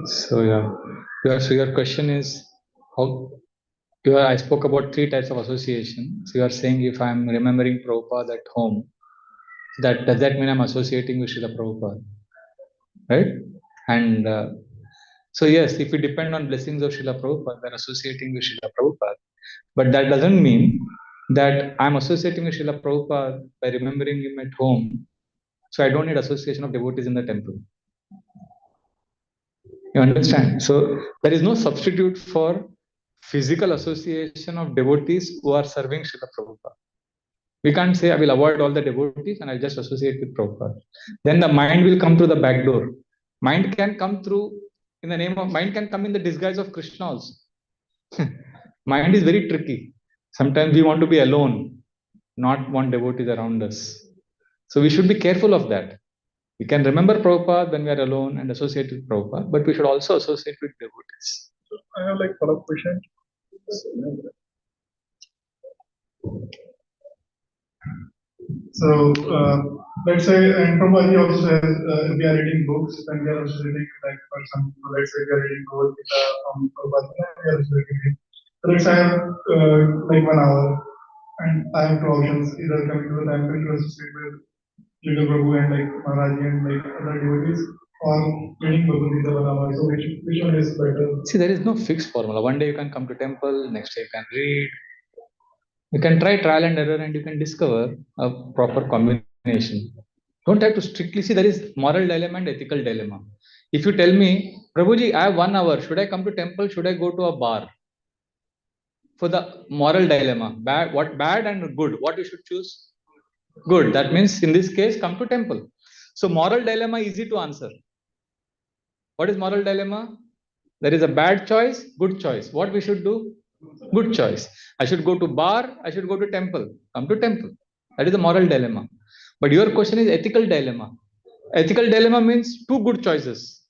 So your question is how I spoke about 3 types of association. So you are saying if I'm remembering Prabhupada at home, does that mean I'm associating with Srila Prabhupada, right? And so yes, if we depend on blessings of Srila Prabhupada, we're associating with Srila Prabhupada. But that doesn't mean that I'm associating with Srila Prabhupada by remembering him at home. So I don't need association of devotees in the temple. You understand? So there is no substitute for physical association of devotees who are serving Srila Prabhupada. We can't say I will avoid all the devotees and I'll just associate with Prabhupada. Then the mind will come through the back door. Mind can come in the disguise of Krishna also. Mind is very tricky. Sometimes we want to be alone, not want devotees around us. So we should be careful of that. We can remember Prabhupada when we are alone and associate with Prabhupada, but we should also associate with devotees. I have like follow-up question. So let's say, and Prabhupada also says if we are reading books, then we are also reading, like for example, let's say we are reading Bhagavad Gita from Prabhupada, we are also reading it. So let's say I have like 1 hour, and I have 2 options: either coming to the temple to associate with Jigar Prabhu and like Maharaji and like other devotees, or reading Bhagavad Gita 1 hour? So which one is better? See, there is no fixed formula. One day you can come to temple, next day you can read. You can try trial and error and you can discover a proper combination. Don't have to strictly see there is moral dilemma and ethical dilemma. If you tell me, Prabhuji, I have 1 hour, should I come to temple? Should I go to a bar? For the moral dilemma, bad and good, what you should choose? Good. That means in this case, come to temple. So moral dilemma easy to answer. What is moral dilemma? There is a bad choice, good choice. What we should do? Good choice. I should go to bar, I should go to temple. Come to temple. That is the moral dilemma. But your question is ethical dilemma. Ethical dilemma means two good choices.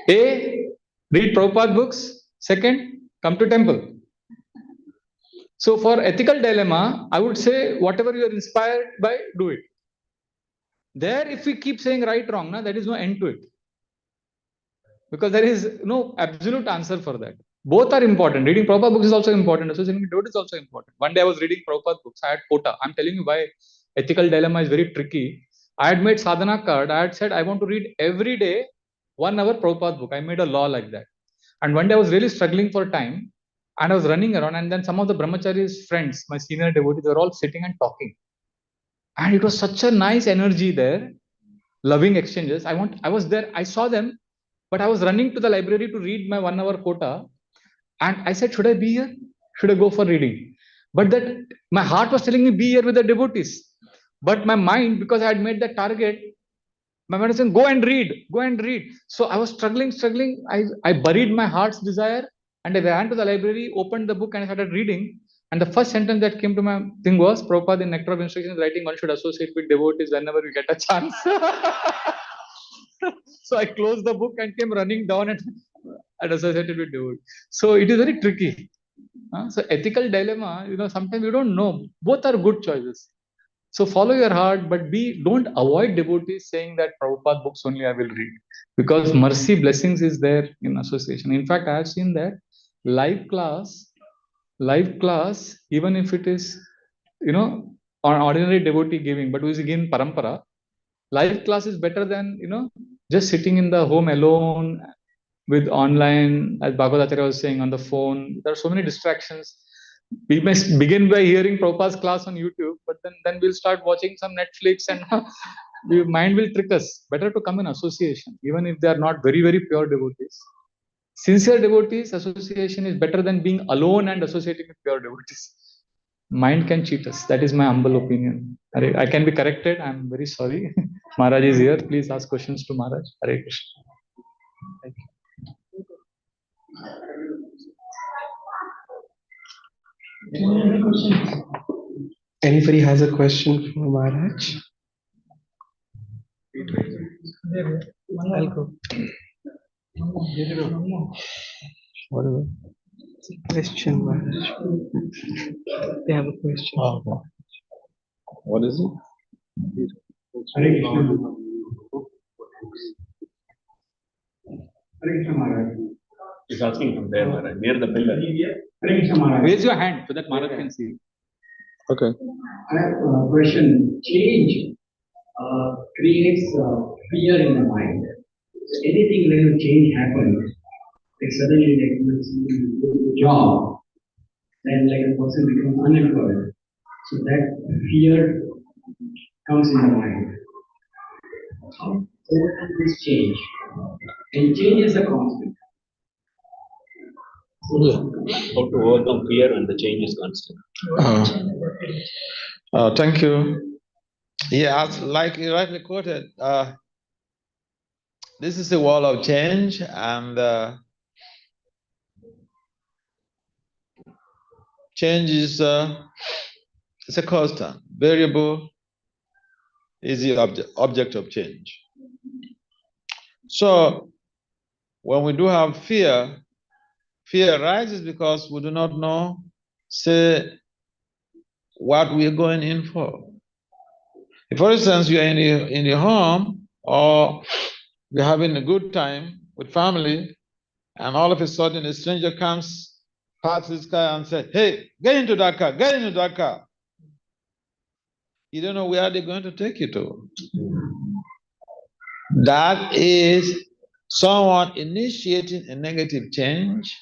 A, read Prabhupada books. Second, come to temple. So for ethical dilemma, I would say whatever you are inspired by, do it. There, if we keep saying right, wrong, there is no end to it. Because there is no absolute answer for that. Both are important. Reading Prabhupada books is also important. Associating with devotees is also important. One day I was reading Prabhupada books. I had quota. I'm telling you why ethical dilemma is very tricky. I had made sadhana card. I had said I want to read every day 1 hour Prabhupada book. I made a law like that. And one day I was really struggling for time. And I was running around. And then some of the brahmacharis friends, my senior devotees, they were all sitting and talking. And it was such a nice energy there. Loving exchanges. I was there. I saw them. But I was running to the library to read my 1 hour quota. And I said, should I be here? Should I go for reading? But that my heart was telling me, be here with the devotees. But my mind, because I had made that target, my mind was saying, go and read, go and read. So I was struggling. I buried my heart's desire and I ran to the library, opened the book and I started reading. And the first sentence that came to my thing was, Prabhupada in Nectar of Instructions writing, one should associate with devotees whenever we get a chance. So I closed the book and came running down and associated with devotees. So it is very tricky. So ethical dilemma, sometimes you don't know. Both are good choices. So follow your heart, but don't avoid devotees saying that Prabhupada books only I will read. Because mercy, blessings is there in association. In fact, I have seen that live class, even if it is, an ordinary devotee giving, but who is giving parampara, live class is better than, just sitting in the home alone with online, as Bhagavad was saying, on the phone. There are so many distractions. We may begin by hearing Prabhupada's class on YouTube, but then we'll start watching some Netflix and the mind will trick us. Better to come in association, even if they are not very, very pure devotees. Sincere devotees, association is better than being alone and associating with pure devotees. Mind can cheat us. That is my humble opinion. I can be corrected. I'm very sorry. Maharaj is here. Please ask questions to Maharaj. Hare Krishna. Thank you. Any questions? Anybody has a question for Maharaj? I'll go. Whatever. Question, Maharaj. They have a question. Oh, what is it? Hare Krishna. Hare Krishna Maharaj. He's asking from there, Maharaj, near the pillar. Hare Krishna Maharaj. Raise your hand so that Maharaj can see. Okay. I have a question. Change creates fear in the mind. So anything when a change happens, like suddenly like you go to a job, then like a person becomes unemployed. So that fear comes in the mind. How overcome this change? And change is a constant. How to overcome fear when the change is constant. Thank you. Yeah, like you rightly quoted, this is a wall of change, and change is it's a constant, variable is the object of change. So when we do have fear arises because we do not know, say, what we are going in for. If, for instance, you are in your home, or you're having a good time with family, and all of a sudden a stranger comes, parks his car and says, hey, get into that car, get into that car. you don't know where they're going to take you to. That is someone initiating a negative change.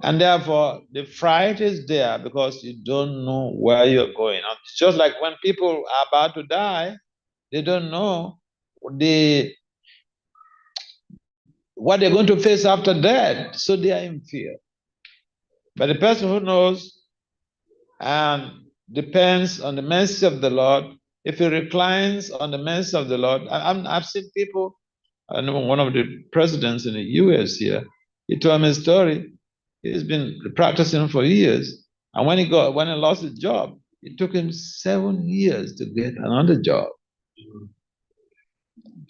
And therefore, the fright is there because you don't know where you're going. It's just like when people are about to die, they don't know what they're going to face after death. So they are in fear. But the person who knows and depends on the mercy of the Lord, if he reclines on the mercy of the Lord, I've seen people, I know one of the presidents in the US here, he told me a story. He's been practicing for years. And when he lost his job, it took him 7 years to get another job.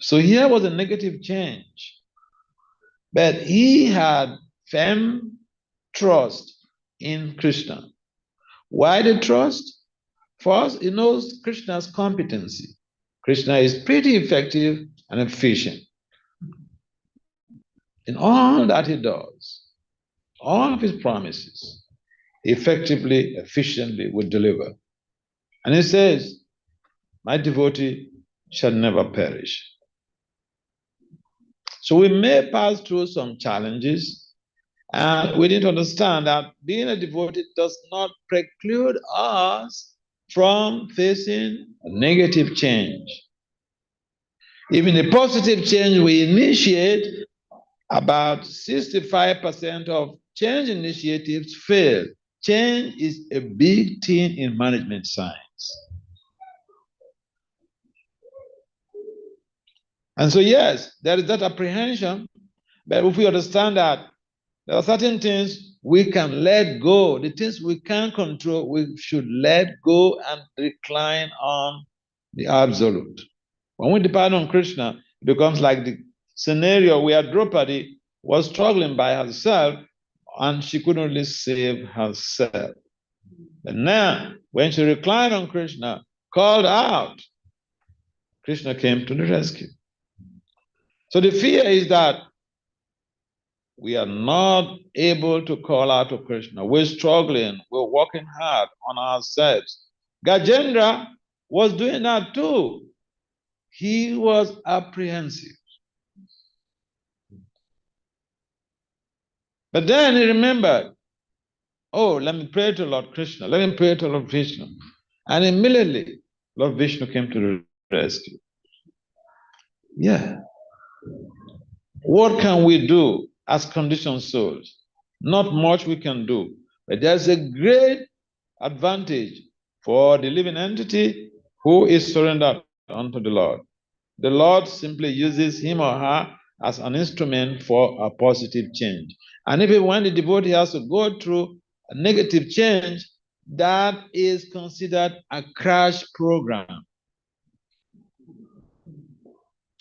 So here was a negative change. But he had firm trust in Krishna. Why the trust? First, he knows Krishna's competency. Krishna is pretty effective and efficient in all that he does. All of his promises, effectively, efficiently will deliver. And he says, my devotee shall never perish. So we may pass through some challenges, and we need to understand that being a devotee does not preclude us from facing a negative change. Even the positive change we initiate, about 65% of change initiatives fail. Change is a big thing in management science. And so, yes, there is that apprehension, but if we understand that there are certain things we can let go, the things we can't control, we should let go and recline on the absolute. When we depend on Krishna, it becomes like the scenario where Draupadi was struggling by herself and she couldn't really save herself. But now, when she reclined on Krishna, called out, Krishna came to the rescue. So the fear is that we are not able to call out to Krishna. We're struggling. We're working hard on ourselves. Gajendra was doing that too. He was apprehensive. But then he remembered, oh, let me pray to Lord Krishna. Let me pray to Lord Vishnu. And immediately, Lord Vishnu came to the rescue. Yeah. What can we do as conditioned souls? Not much we can do. But there's a great advantage for the living entity who is surrendered unto the Lord. The Lord simply uses him or her as an instrument for a positive change. And even when the devotee has to go through a negative change, that is considered a crash program.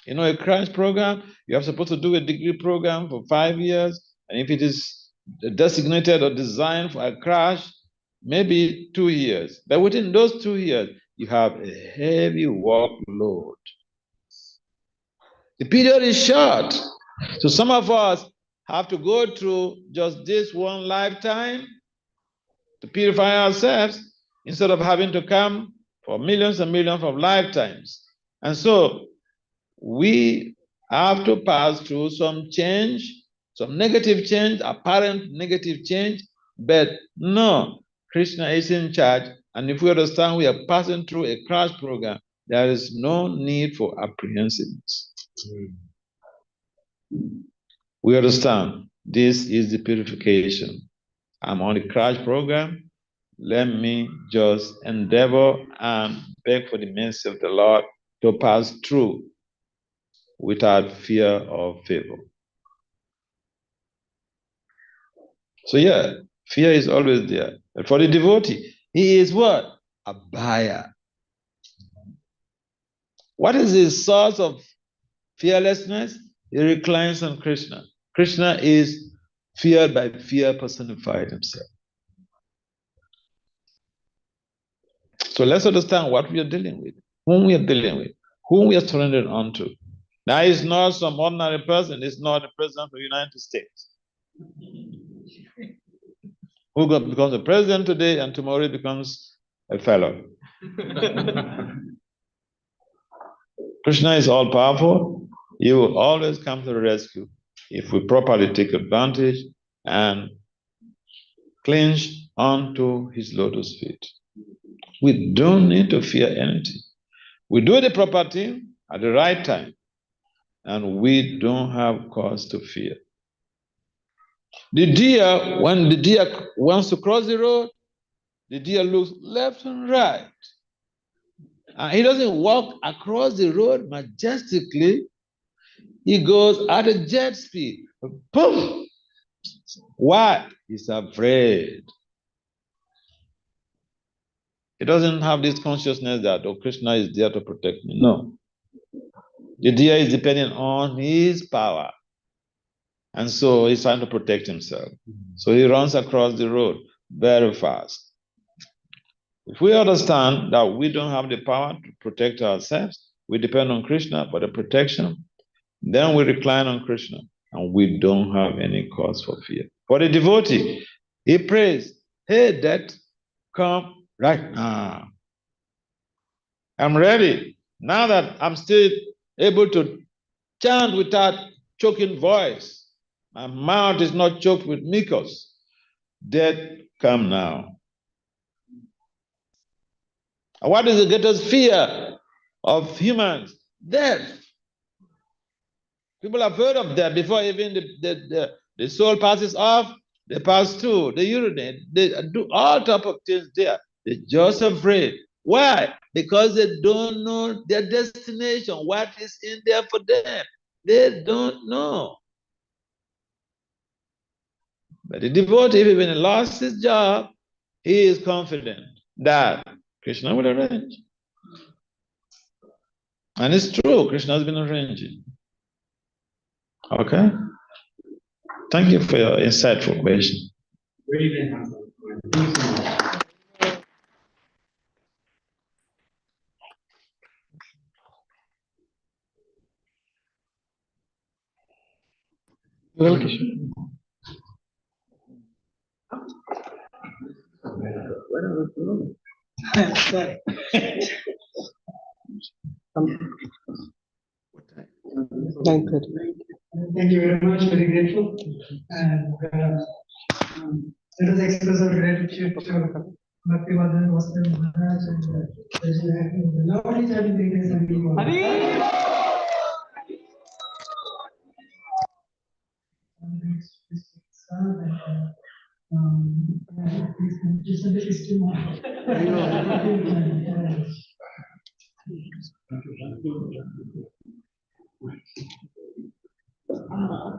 You know, a crash program, you are supposed to do a degree program for 5 years, and if it is designated or designed for a crash, maybe 2 years. But within those 2 years, you have a heavy workload. The period is short. So some of us have to go through just this one lifetime to purify ourselves instead of having to come for millions and millions of lifetimes. And so we have to pass through some change, some negative change, apparent negative change, but no, Krishna is in charge. And if we understand we are passing through a crash program, there is no need for apprehensiveness. We understand this is the purification. I'm on the crash program. Let me just endeavor and beg for the mercy of the Lord to pass through without fear or favor. So yeah, fear is always there. But for the devotee, he is what? A buyer. What is the source of fearlessness? He reclines on Krishna. Krishna is feared by fear personified himself. So let's understand what we are dealing with, whom we are dealing with, whom we are surrendered unto. Now, it's not some ordinary person, it's not the President of the United States, who becomes a president today and tomorrow becomes a fellow. Krishna is all powerful. He will always come to the rescue if we properly take advantage and clinch onto his lotus feet. We don't need to fear anything. We do the proper thing at the right time, and we don't have cause to fear. The deer, when the deer wants to cross the road, the deer looks left and right. And he doesn't walk across the road majestically. He goes at a jet speed. Boom! Why? He's afraid. He doesn't have this consciousness that, oh, Krishna is there to protect me. No. The deer is depending on his power. And so he's trying to protect himself. So he runs across the road very fast. If we understand that we don't have the power to protect ourselves, we depend on Krishna for the protection, then we recline on Krishna and we don't have any cause for fear. For the devotee, he prays, hey, death, come right now. I'm ready. Now that I'm still able to chant without choking voice, my mouth is not choked with mucus. Death, come now. And what is the greatest fear of humans? Death. People have heard of death before even the soul passes off, they pass through, they urinate, they do all type of things there. They're just afraid. Why? Because they don't know their destination, what is in there for them. They don't know. But the devotee, even when he lost his job, he is confident that Krishna will arrange. And it's true, Krishna has been arranging. Okay? Thank you for your insightful question. Very good answer. Thank you so much. Well, Kishore. Sorry. 9:30. Thank you very much, very grateful. And let us express our gratitude to Bhaktivedanta Vasu Maharaj and the lovely chanting ladies and people. Please continue to